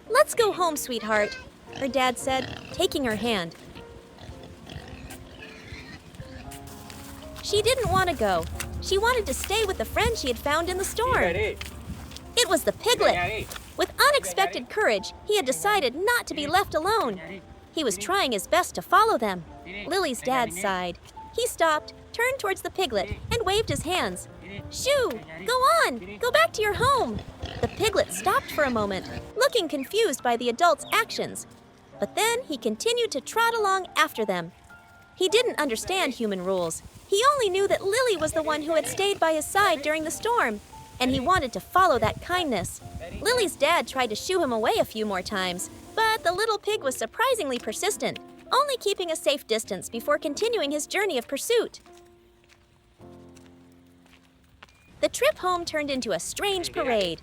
Let's go home, sweetheart," her dad said, taking her hand. She didn't want to go. She wanted to stay with the friend she had found in the storm. It was the piglet. With unexpected courage, he had decided not to be left alone. He was trying his best to follow them. Lily's dad sighed. He stopped, turned towards the piglet, and waved his hands. "Shoo! Go on! Go back to your home!" The piglet stopped for a moment, looking confused by the adult's actions. But then he continued to trot along after them. He didn't understand human rules. He only knew that Lily was the one who had stayed by his side during the storm, and he wanted to follow that kindness. Lily's dad tried to shoo him away a few more times, but the little pig was surprisingly persistent, only keeping a safe distance before continuing his journey of pursuit. The trip home turned into a strange parade.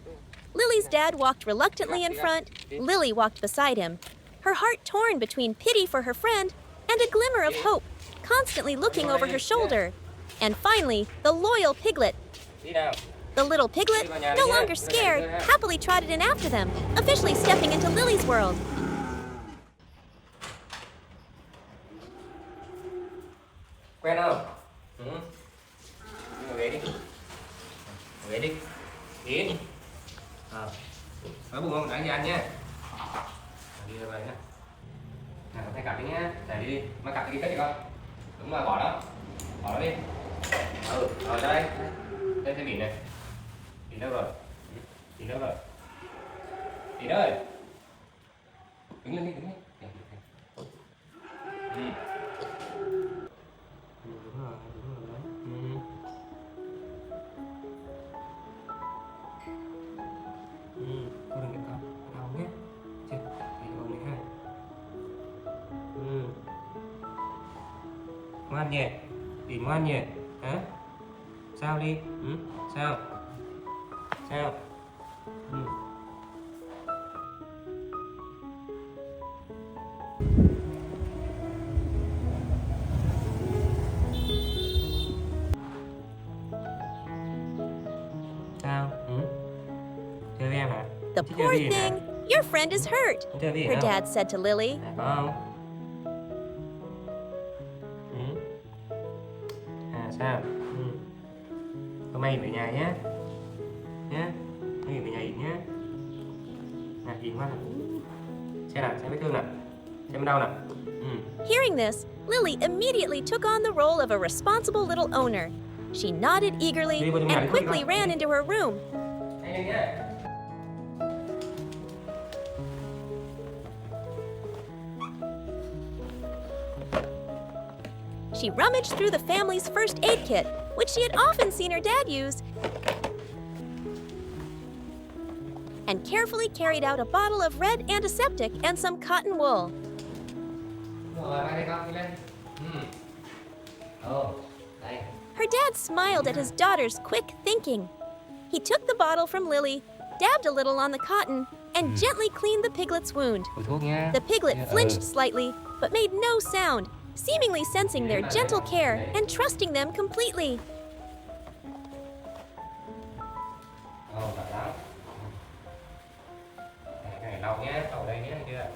Lily's dad walked reluctantly in front, Lily walked beside him, her heart torn between pity for her friend and a glimmer of hope, constantly looking over her shoulder. And finally, the loyal piglet. The little piglet, no longer scared, happily trotted in after them, officially stepping into Lily's world. Quen không? Ngồi ghế đi. Ngồi ghế đi. Tiến. Nói bụng không? Đánh cho anh nhé. Đi ra vậy nhé. Nào, thay cặp đi nhé. Để đi. Mà cặp đi cất đi con. Đúng rồi, bỏ đó. Bỏ nó đi. Rồi đây. Đây cái biển này. Biển đâu rồi? Biển đâu rồi? Biển ơi. Đứng lên đi, đứng lên. Đúng rồi đấy. Thôi đừng con. Đau nhé. Chết. Đi đâu này ha. Ngoan nhỉ? Tìm ngoan nhỉ? Hả? Sao đi? Sao? Sao? Sao? Chơi với em hả? The poor thing, your friend is hurt, her dad said to Lily. Có không? Sao? Hôm nay về nhà nhé. Nhé. Hôm nay về nhà Yến nhé. Nào Yến quá nào. Xem nào, xem vết thương nào. Em đau nè. Hearing this, Lily immediately took on the role of a responsible little owner. She nodded eagerly and quickly ran into her room. Nhanh lên nhá. She rummaged through the family's first aid kit, which she had often seen her dad use, and carefully carried out a bottle of red antiseptic and some cotton wool. Rồi, đây con, đi lên. Ồ, đây. Her dad smiled at his daughter's quick thinking. He took the bottle from Lily, dabbed a little on the cotton, and gently cleaned the piglet's wound. Uống thuốc nha. The piglet flinched slightly, but made no sound, seemingly sensing their gentle care and trusting them completely. Ồ, thật lắm. Cái này lau nhé, lau đây nhé, thấy chưa?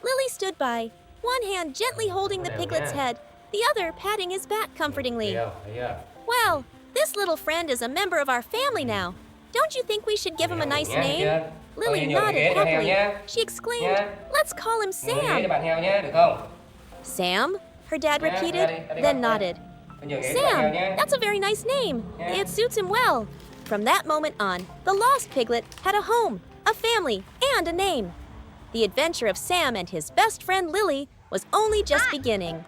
Lily stood by, one hand gently holding the piglet's head, the other patting his back comfortingly. Thấy chưa? Well, this little friend is a member of our family now. Don't you think we should give him a nice name? Lily nodded happily. She exclaimed, "Let's call him Ngồi ghế cho Sam." bạn heo nhé, được không? Sam? Her dad repeated, then nodded. Sam, that's a very nice name. It suits him well. From that moment on, the lost piglet had a home, a family, and a name. The adventure of Sam and his best friend Lily was only just beginning.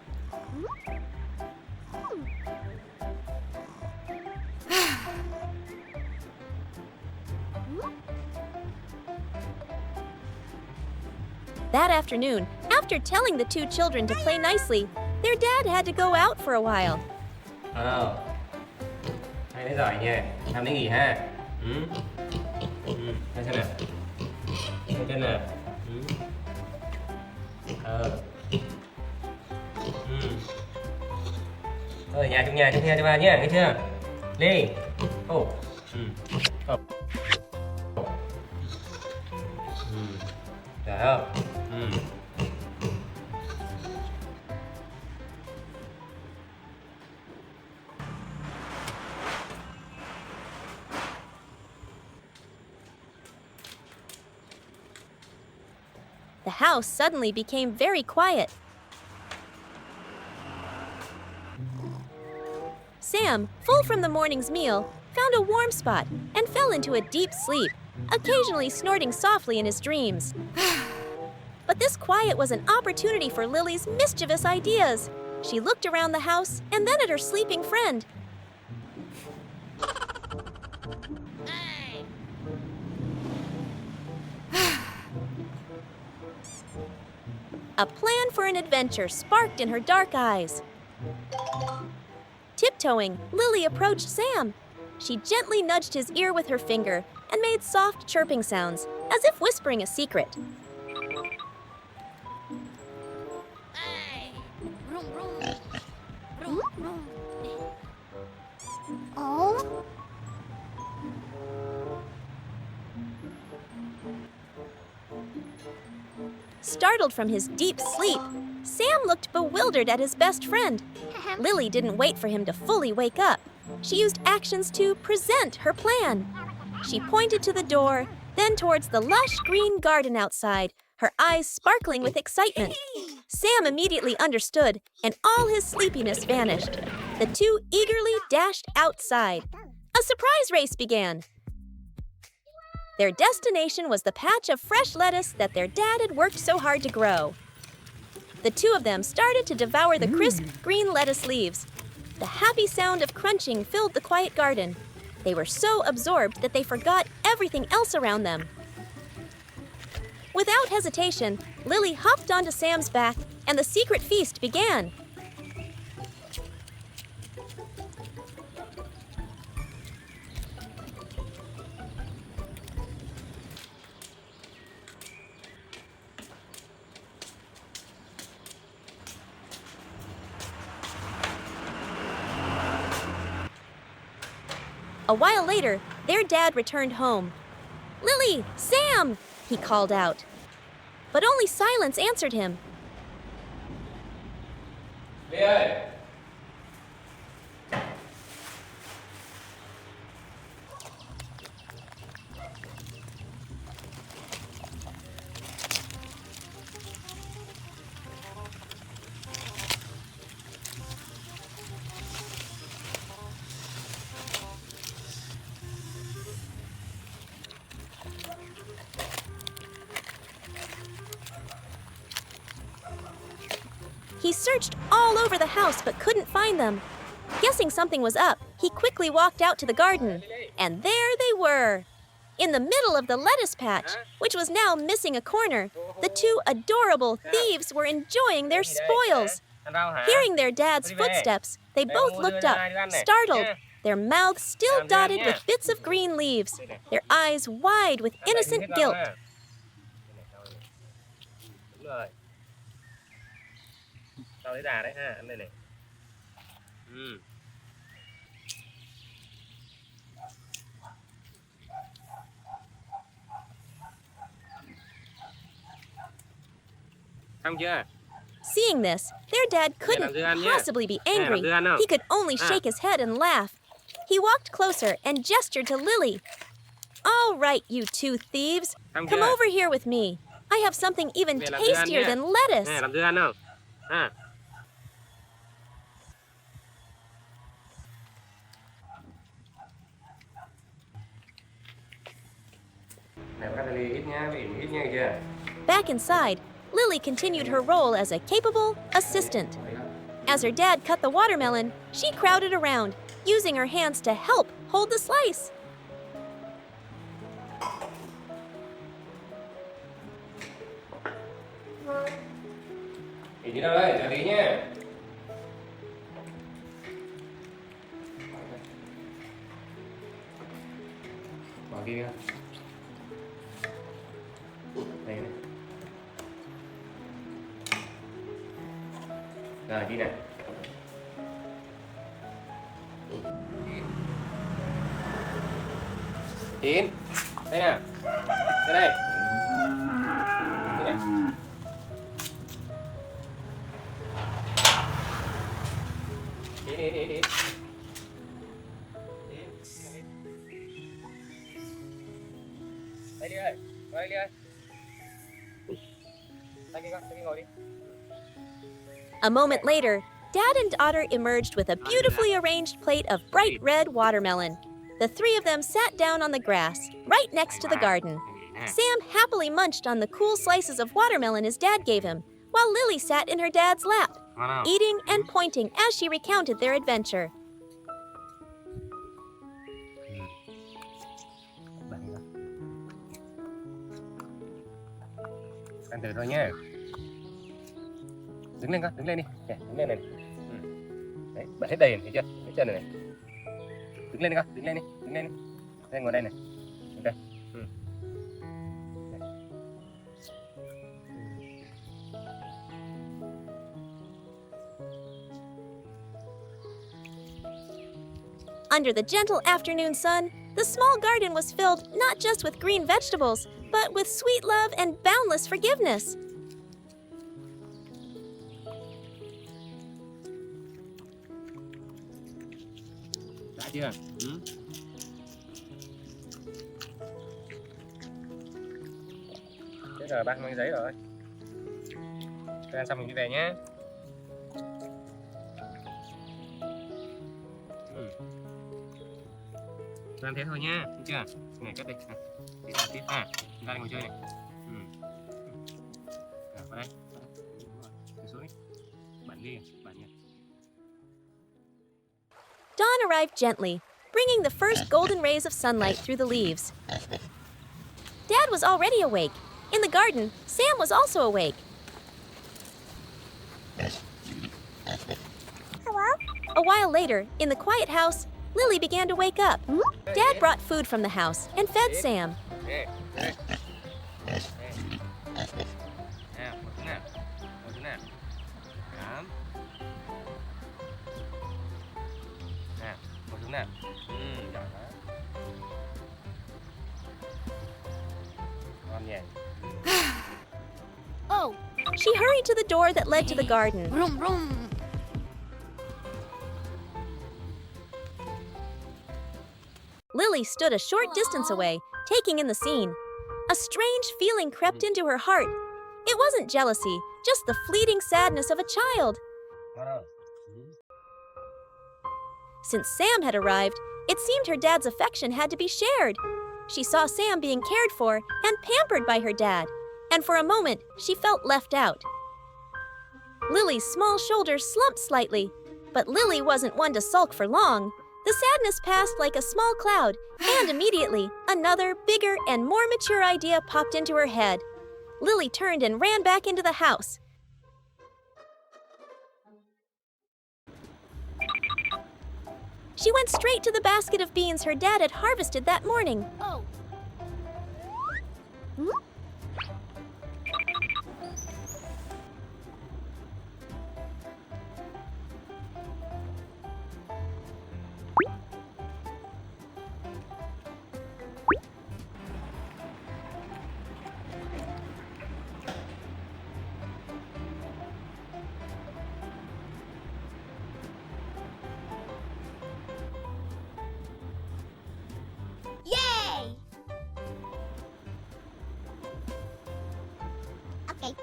That afternoon, after telling the two children to play nicely, their dad had to go out for a while. Hay đấy giỏi nha. Làm đến nghỉ ha. Hai chân nào. Hai chân nào. Thôi nhà trong nhà cho ba nhé, thấy chưa? Đi. Ồ. Được không? The house suddenly became very quiet. Sam, full from the morning's meal, found a warm spot and fell into a deep sleep, occasionally snorting softly in his dreams. But this quiet was an opportunity for Lily's mischievous ideas. She looked around the house and then at her sleeping friend. A plan for an adventure sparked in her dark eyes. Tiptoeing, Lily approached Sam. She gently nudged his ear with her finger and made soft chirping sounds, as if whispering a secret. Oh. Startled from his deep sleep, Sam looked bewildered at his best friend. Lily didn't wait for him to fully wake up. She used actions to present her plan. She pointed to the door, then towards the lush green garden outside, her eyes sparkling with excitement. Sam immediately understood, and all his sleepiness vanished. The two eagerly dashed outside. A surprise race began. Their destination was the patch of fresh lettuce that their dad had worked so hard to grow. The two of them started to devour the crisp green lettuce leaves. The happy sound of crunching filled the quiet garden. They were so absorbed that they forgot everything else around them. Without hesitation, Lily hopped onto Sam's back, and the secret feast began. A while later, their dad returned home. "Lily! Sam!" he called out. But only silence answered him. Ly ơi! searched all over the house but couldn't find them. Guessing something was up, he quickly walked out to the garden. And there they were. In the middle of the lettuce patch, which was now missing a corner, the two adorable thieves were enjoying their spoils. Hearing their dad's footsteps, they both looked up, startled, their mouths still dotted with bits of green leaves, their eyes wide with innocent guilt. Đúng rồi. Tao lấy đà đấy ha, ăn đây này. Xong chưa? Seeing this, their dad couldn't possibly be angry. He could only shake his head and laugh. He walked closer and gestured to Lily. All right, you two thieves, come over here with me. I have something even tastier than lettuce. Nè, làm dưa ăn không? Ha. Này, cắt ly ít nhá, ít nhá kia. Back inside, Lily continued her role as a capable assistant. As her dad cut the watermelon, she crowded around, using her hands to help hold the slice. Đi đâu đây? Chờ tí nhé. Bỏ kia. Đây này. Rồi đi này. Tiến. Đây nè. Đây đây. Đây này. Đi. Đây đi ơi. Đây đi ơi. Đây kia ngồi đi. A moment later, Dad and daughter emerged with a beautifully arranged plate of bright red watermelon. The three of them sat down on the grass, right next to the garden. Sam happily munched on the cool slices of watermelon his dad gave him, while Lily sat in her dad's lap, eating and pointing as she recounted their adventure. Ăn từ thôi nhé. Đứng lên con, đứng lên đi. Kìa, đứng lên này. Đấy, bật hết đầy, thấy chưa? Thấy chân này. Đứng lên đi con, đứng lên đi. Đây, ngồi đây này. Đây. Under the gentle afternoon sun, the small garden was filled not just with green vegetables, but with sweet love and boundless forgiveness. Đã chưa? Thế giờ bác mang giấy rồi. Tôi ăn xong mình đi về nhé. Tôi ăn thế thôi nhá, được chưa? Này cắt đi. Tiếp. Chúng ta đi ngồi chơi này. Vào đây. Ngồi xuống đi. Bẩn đi, bẩn nhỉ. Dawn arrived gently, bringing the first golden rays of sunlight through the leaves. Dad was already awake. In the garden, Sam was also awake. Hello? A while later, in the quiet house, Lily began to wake up. Dad brought food from the house and fed Sam. Oh, She hurried to the door that led to the garden. vroom vroom. Lily stood a short distance away, taking in the scene. A strange feeling crept into her heart. It wasn't jealousy, just the fleeting sadness of a child. Since Sam had arrived, it seemed her dad's affection had to be shared. She saw Sam being cared for and pampered by her dad, and for a moment, she felt left out. Lily's small shoulders slumped slightly, but Lily wasn't one to sulk for long. The sadness passed like a small cloud, and immediately, another, bigger, and more mature idea popped into her head. Lily turned and ran back into the house. She went straight to the basket of beans her dad had harvested that morning. Oh. Yay! Okay.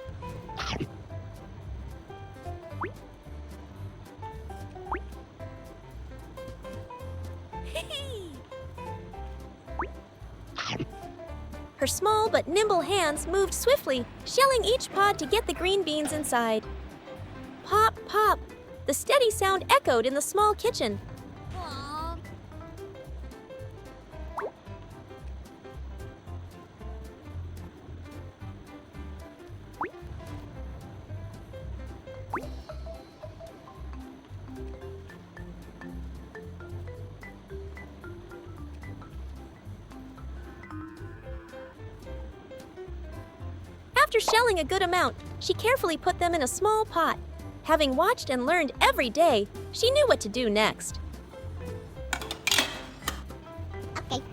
Her small but nimble hands moved swiftly, shelling each pod to get the green beans inside. Pop, pop! The steady sound echoed in the small kitchen. Aw. After shelling a good amount, she carefully put them in a small pot. Having watched and learned every day, she knew what to do next. Okay.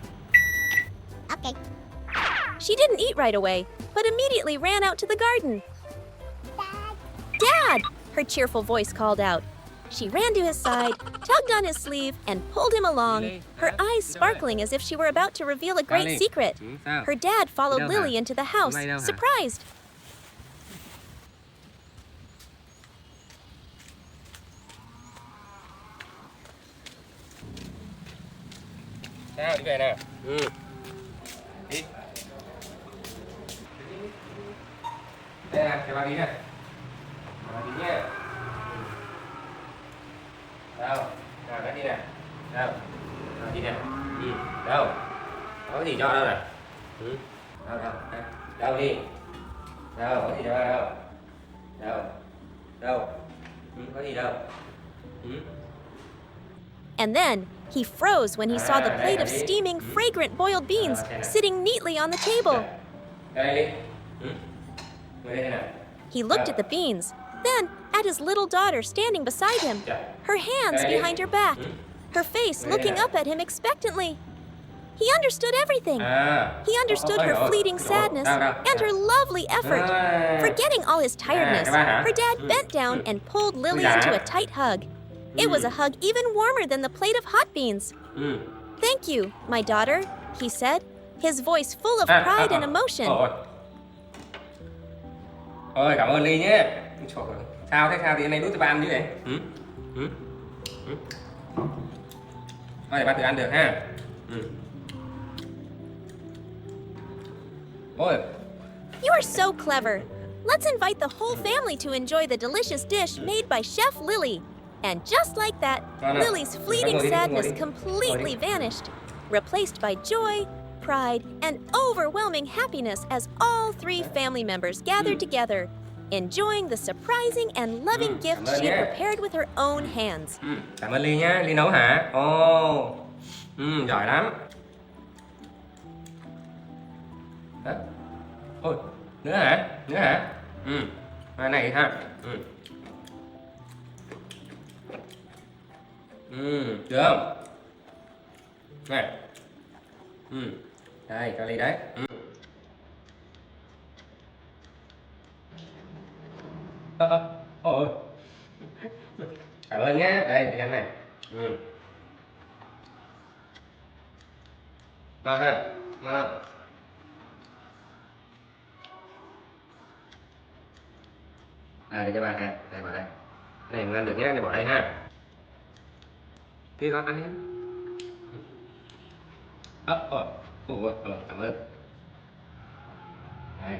Okay. She didn't eat right away, but immediately ran out to the garden. Dad. "Dad!" her cheerful voice called out. She ran to his side, tugged on his sleeve, and pulled him along, her eyes sparkling as if she were about to reveal a great secret. Her dad followed Lily into the house, surprised. Sao đi về nè. Đi. Đây nè, cái bà đi nè. Bà đi nhé. Đâu? Nào, nó đi nè. Đâu? Nào, đi nè. Đi. Đâu? Có gì cho đâu nè. Đâu, đâu. Đâu đi. Đâu, có gì cho đâu. Đâu. Đâu. Có gì đâu. And then, he froze when he saw the plate of steaming, fragrant boiled beans sitting neatly on the table. Đây đi. Ngồi đây nè. He looked at the beans, then at his little daughter standing beside him, her hands behind her back, her face looking up at him expectantly. He understood everything. He understood her fleeting sadness and her lovely effort. Forgetting all his tiredness, her dad bent down and pulled Lily into a tight hug. It was a hug even warmer than the plate of hot beans. "Thank you, my daughter," he said, his voice full of pride and emotion. Ôi, cảm ơn Ly nhé. Trời ơi. Sao thế, sao thì em này đút cho ba ăn chứ vậy? Thôi để ba tự ăn được ha. Ôi. You are so clever. Let's invite the whole family to enjoy the delicious dish made by Chef Lily. And just like that, Lily's fleeting sadness completely vanished, replaced by joy, pride, and overwhelming happiness as all three family members gathered together, enjoying the surprising and loving gift she had prepared with her own hands. Cảm ơn Ly nhá. Ly nấu hả? Ồ. Giỏi lắm. Hả? Ôi, nữa hả? Nữa hả? Này ha. Được không? Này. Đây, cho Ly đấy. Ôi. Cảm ơn nhé. Đây, để ăn này. Ngon ha. Ngon. Để cho bà ha. Đây bỏ đây. Này mình ăn được nhé, này bỏ đây ha. Kia con ăn nhé. Cảm ơn. Đây.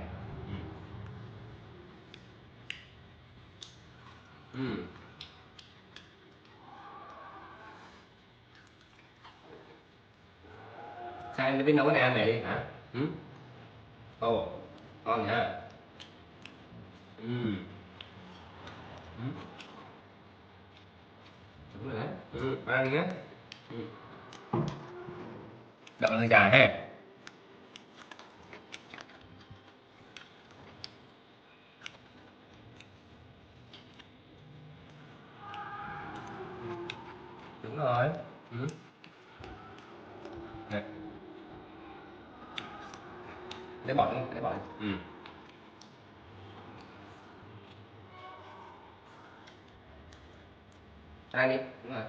Sao anh biết nấu cái này ăn này đi hả? Ồ, ngon nhá. Đúng rồi đấy. Ăn nhé. Đậu hơi dài ha. Đúng rồi. Này. Để bỏ đi, để bỏ đi. Ăn đi, đúng rồi.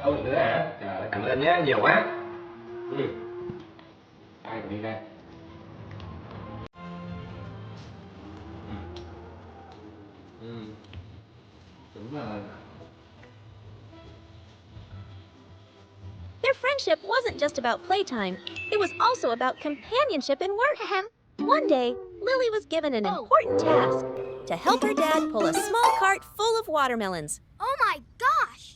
Không được nữa hả? Trời ơi, cảm ơn nhé, nhiều quá. Ai còn đi ra. Đúng rồi. Their friendship wasn't just about playtime, it was also about companionship in work. One day, Lily was given an important task to help her dad pull a small cart full of watermelons. Oh my gosh!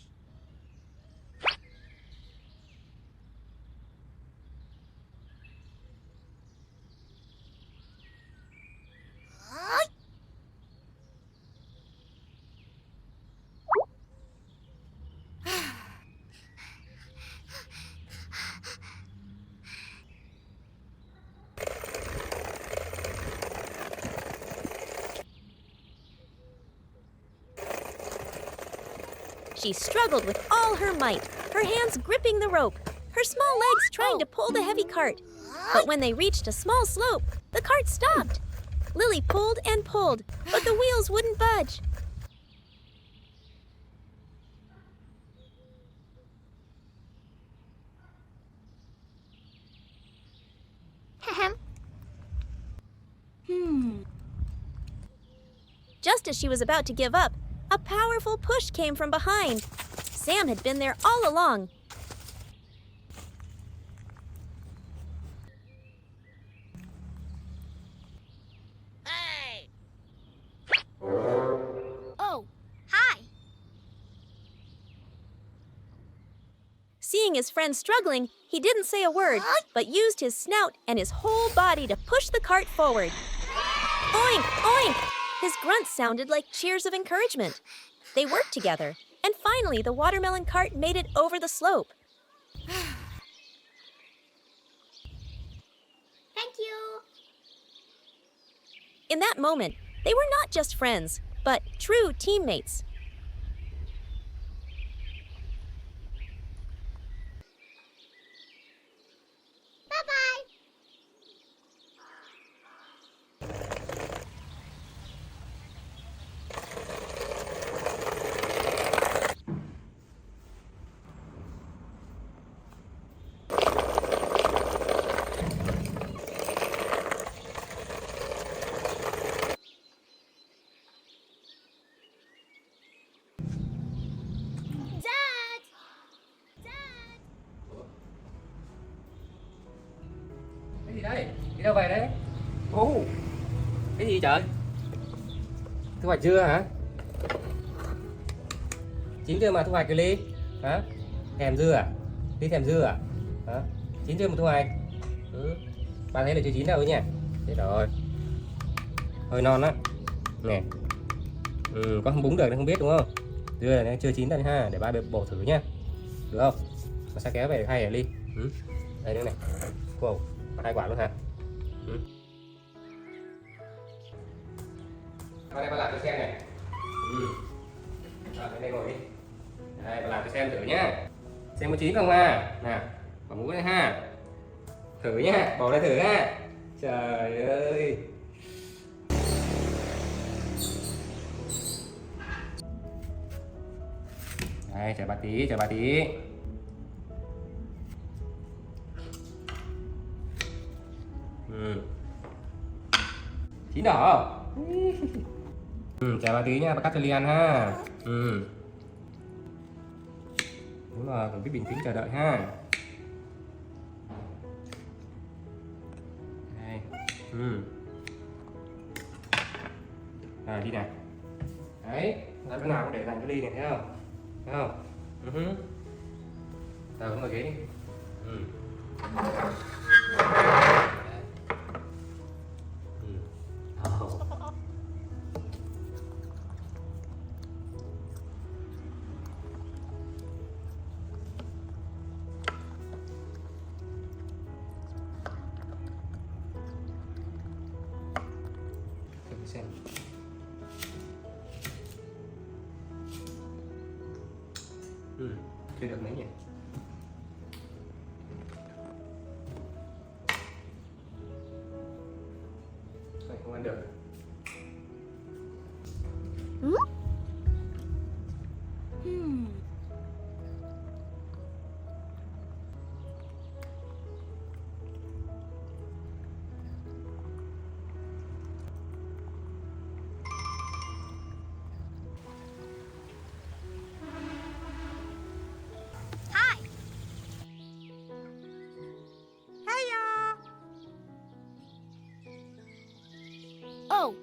She struggled with all her might, her hands gripping the rope, her small legs trying to pull the heavy cart. But when they reached a small slope, the cart stopped. Lily pulled and pulled, but the wheels wouldn't budge. Just as she was about to give up, a powerful push came from behind. Sam had been there all along. Oh, hi. Seeing his friend struggling, he didn't say a word, but used his snout and his whole body to push the cart forward. Oink, oink! His grunts sounded like cheers of encouragement. They worked together, and finally the watermelon cart made it over the slope. Thank you. In that moment, they were not just friends, but true teammates. Bye-bye. Dad! Dad! Cái gì đây? Đi đâu về đấy? Cái gì trời? Thu hoạch dưa hả? Chín chưa mà thu hoạch cái Ly? Hả? Thèm dưa à? Ly thèm dưa à? Hả? Chín chưa mà thu hoạch? Bạn thấy là chưa chín đâu nhỉ? Thế rồi. Hơi non á. Nè. Có không búng được nên không biết đúng không? Dưa này chưa chín đâu ha, để ba bổ thử nhá. Được không? Mà sao kéo về được hay hả Ly? Đây nữa này. Wow, 2 quả luôn hả? Vào đây ba làm cho xem này. Đây ngồi đi. Đây, ba làm cho xem thử nhá. Xem có chín không ha? Nào, bỏ mũi này ha. Thử nhá, bỏ đây thử ha. Trời ơi. Đây, chờ bà tí, chờ bà tí. Chín đỏ. Chờ bà tí nha, bà cắt cho Ly ăn ha. Đúng rồi, còn biết bình tĩnh chờ đợi ha. Rồi đi nè. Đấy, là cái nào cũng để dành cái ly này thấy không? Thấy không? Rồi cũng ngồi ghế đi. Xem. Chưa được mấy nhỉ? Thôi không ăn được. Hi. Oh.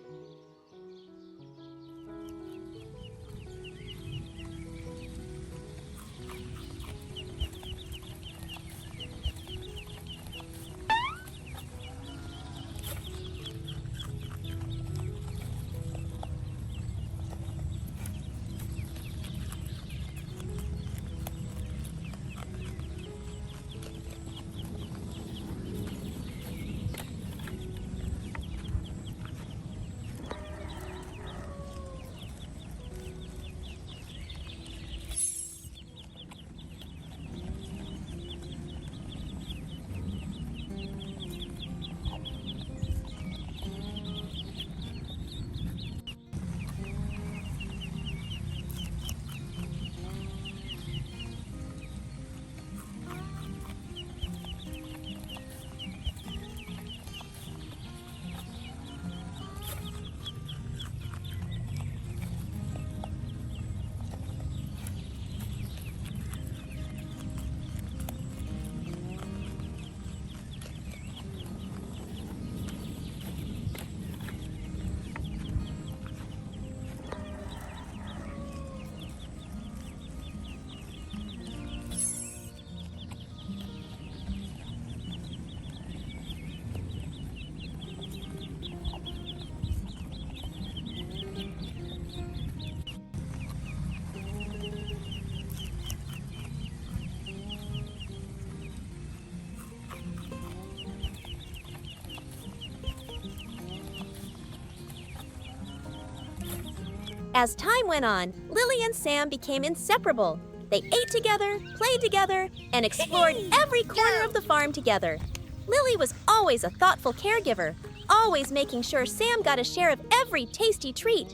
As time went on, Lily and Sam became inseparable. They ate together, played together, and explored every corner of the farm together. Lily was always a thoughtful caregiver, always making sure Sam got a share of every tasty treat.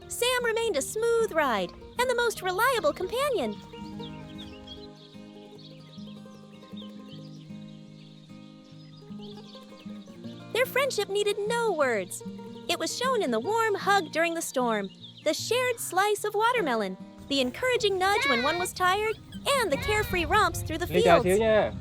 Sam remained a smooth ride and the most reliable companion. Their friendship needed no words. It was shown in the warm hug during the storm, the shared slice of watermelon, the encouraging nudge when one was tired, and the carefree romps through the Ly chờ xíu fields. nha.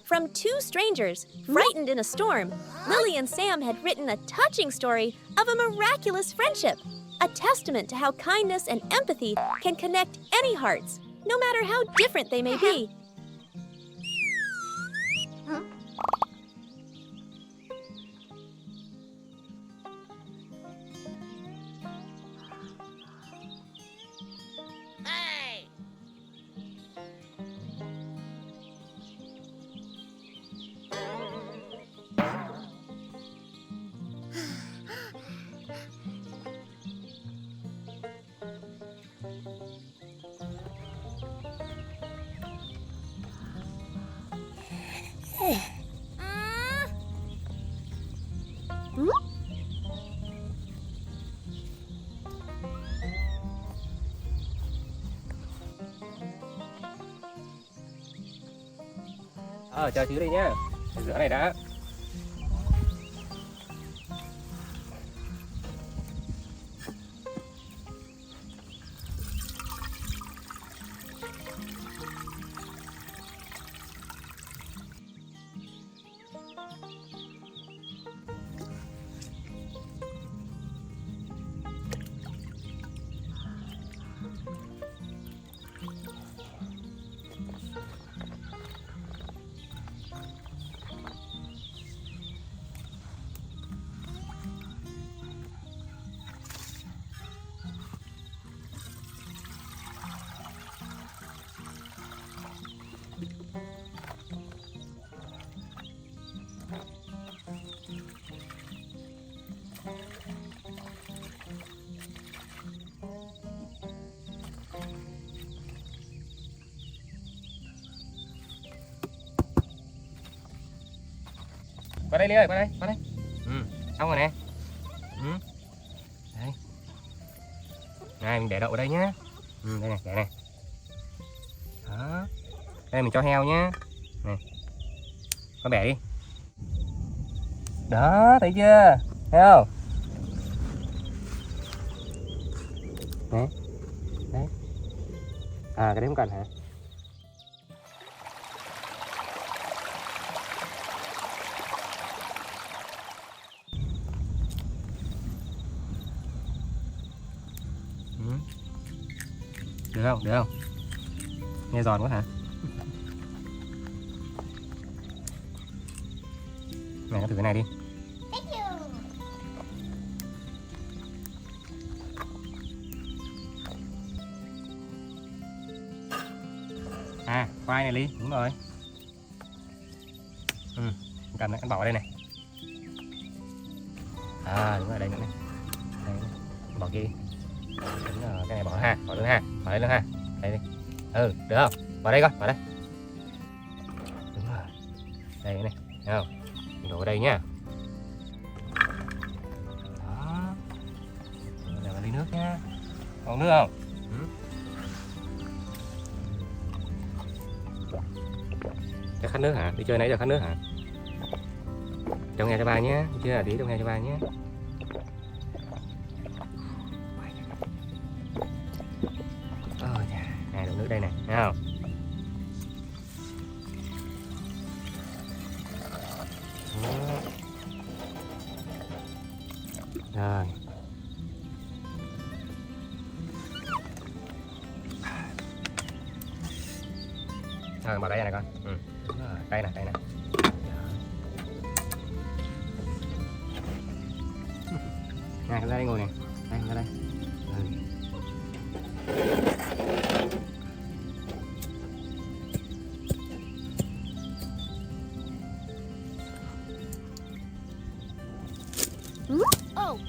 From two strangers, frightened in a storm, Lily and Sam had written a touching story of a miraculous friendship, a testament to how kindness and empathy can connect any hearts, no matter how different they may be. Chờ xíu đây nhá. Để rửa này đã. Qua đây Ly ơi, qua đây. Xong rồi nè. Đây. Này mình để đậu ở đây nhá. Đây này, để này. Đó. Đây mình cho heo nhá. Này. Con bẻ đi. Đó, thấy chưa? Thấy không? Đấy. Đấy. À, cái đấy không cần hả? Được không? Được không? Nghe giòn quá hả? Này, thử cái này đi. Thank you. À, khoai này Ly, đúng rồi. Cầm này, anh bỏ vào đây này. À, đúng rồi, đây nữa này. Đây, bỏ kia đi. Đúng rồi, cái này bỏ ha, bỏ luôn ha, bỏ đây luôn ha. Đây đi. Được không? Vào đây coi, vào đây. Đúng rồi. Đây này, thấy không? Mình đổ vào đây nhá. Đó. Để vào ly nước nhá. Còn nước không? Cho khát nước hả? Đi chơi nãy giờ khát nước hả? Trong nhà cho ba nhé, chưa tí trong nhà cho ba nhé. Này đổ nước đây này, thấy không? Rồi. Rồi bỏ đây này con. Đây này, đây này. Này, ra đây ngồi này. Đây, ra đây. Oh.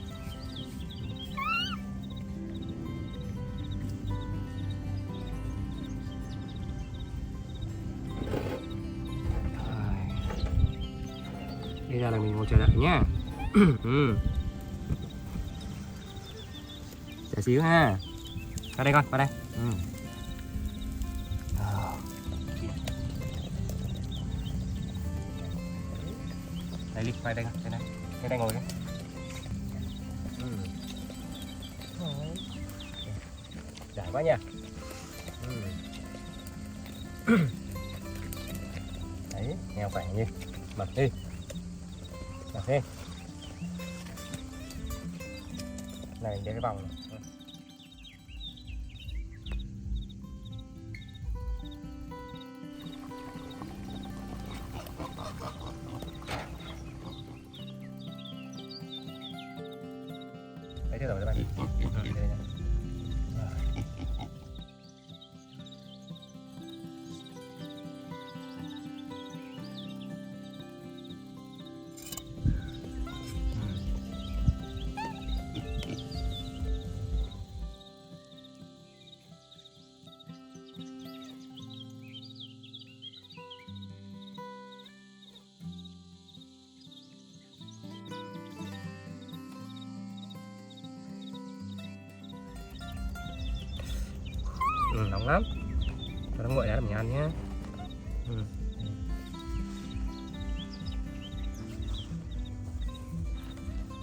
Bây giờ là mình ngồi chờ đợi nhá. Chờ xíu ha. Qua đây con, qua đây. Đây Ly, quay đây con, đây này. Đây ngồi đi. Dài quá nha. Đấy, nghèo khỏe như mặc đi. Mặc đi. Này để cái vòng này. Đấy chưa rồi các bạn. Đây nha. Nóng lắm, cho nó nguội ra để mình ăn nhé.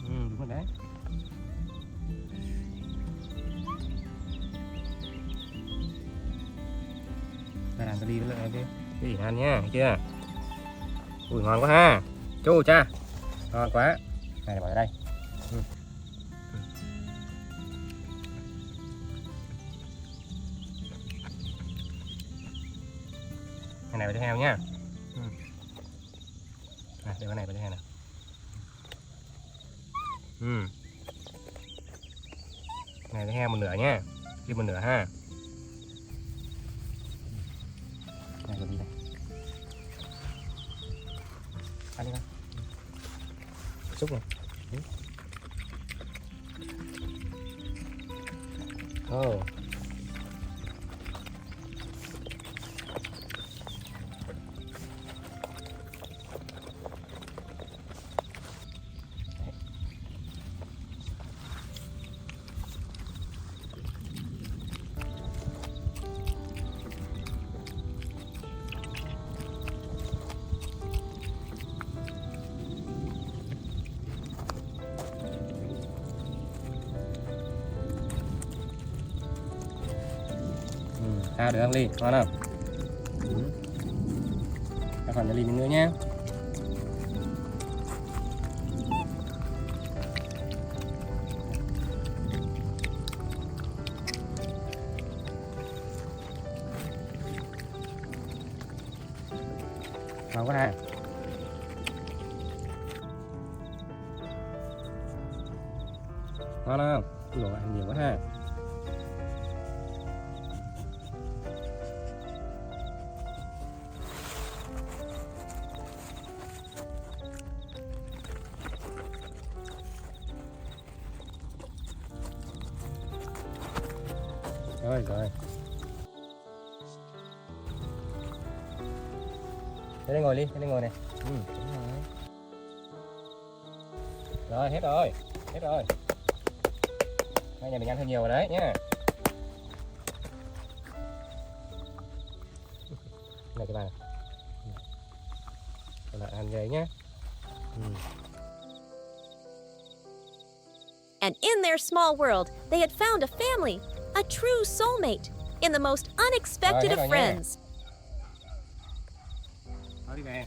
Đúng rồi đấy. Ta làm cái ly với lại cái gì ăn nhá, thấy chưa? Ui ngon quá ha, chu cha, ngon quá. Này bỏ vào đây. Cái này vào cho heo nhá. Để cái này vào cho heo nào. Này cho heo một nửa nhá, đi một nửa ha. Này vào đi này. Ăn đi con. Xúc này. Oh. Sao được không Ly? Ngon không? Cho phần cho Ly miếng nữa nhé. Ngon quá ha. Ngon không? Đồ ăn nhiều quá ha. Rồi rồi. Thế đây ngồi đi, thế đây ngồi này. Đúng rồi. Rồi hết rồi, hết rồi. Hai nhà mình ăn hơi nhiều rồi đấy nhá. Này các bạn. Các bạn ăn vậy nhá. And in their small world, they had found a family, a true soulmate, in the most unexpected Rồi, hết of rồi nha. friends. Thôi đi về.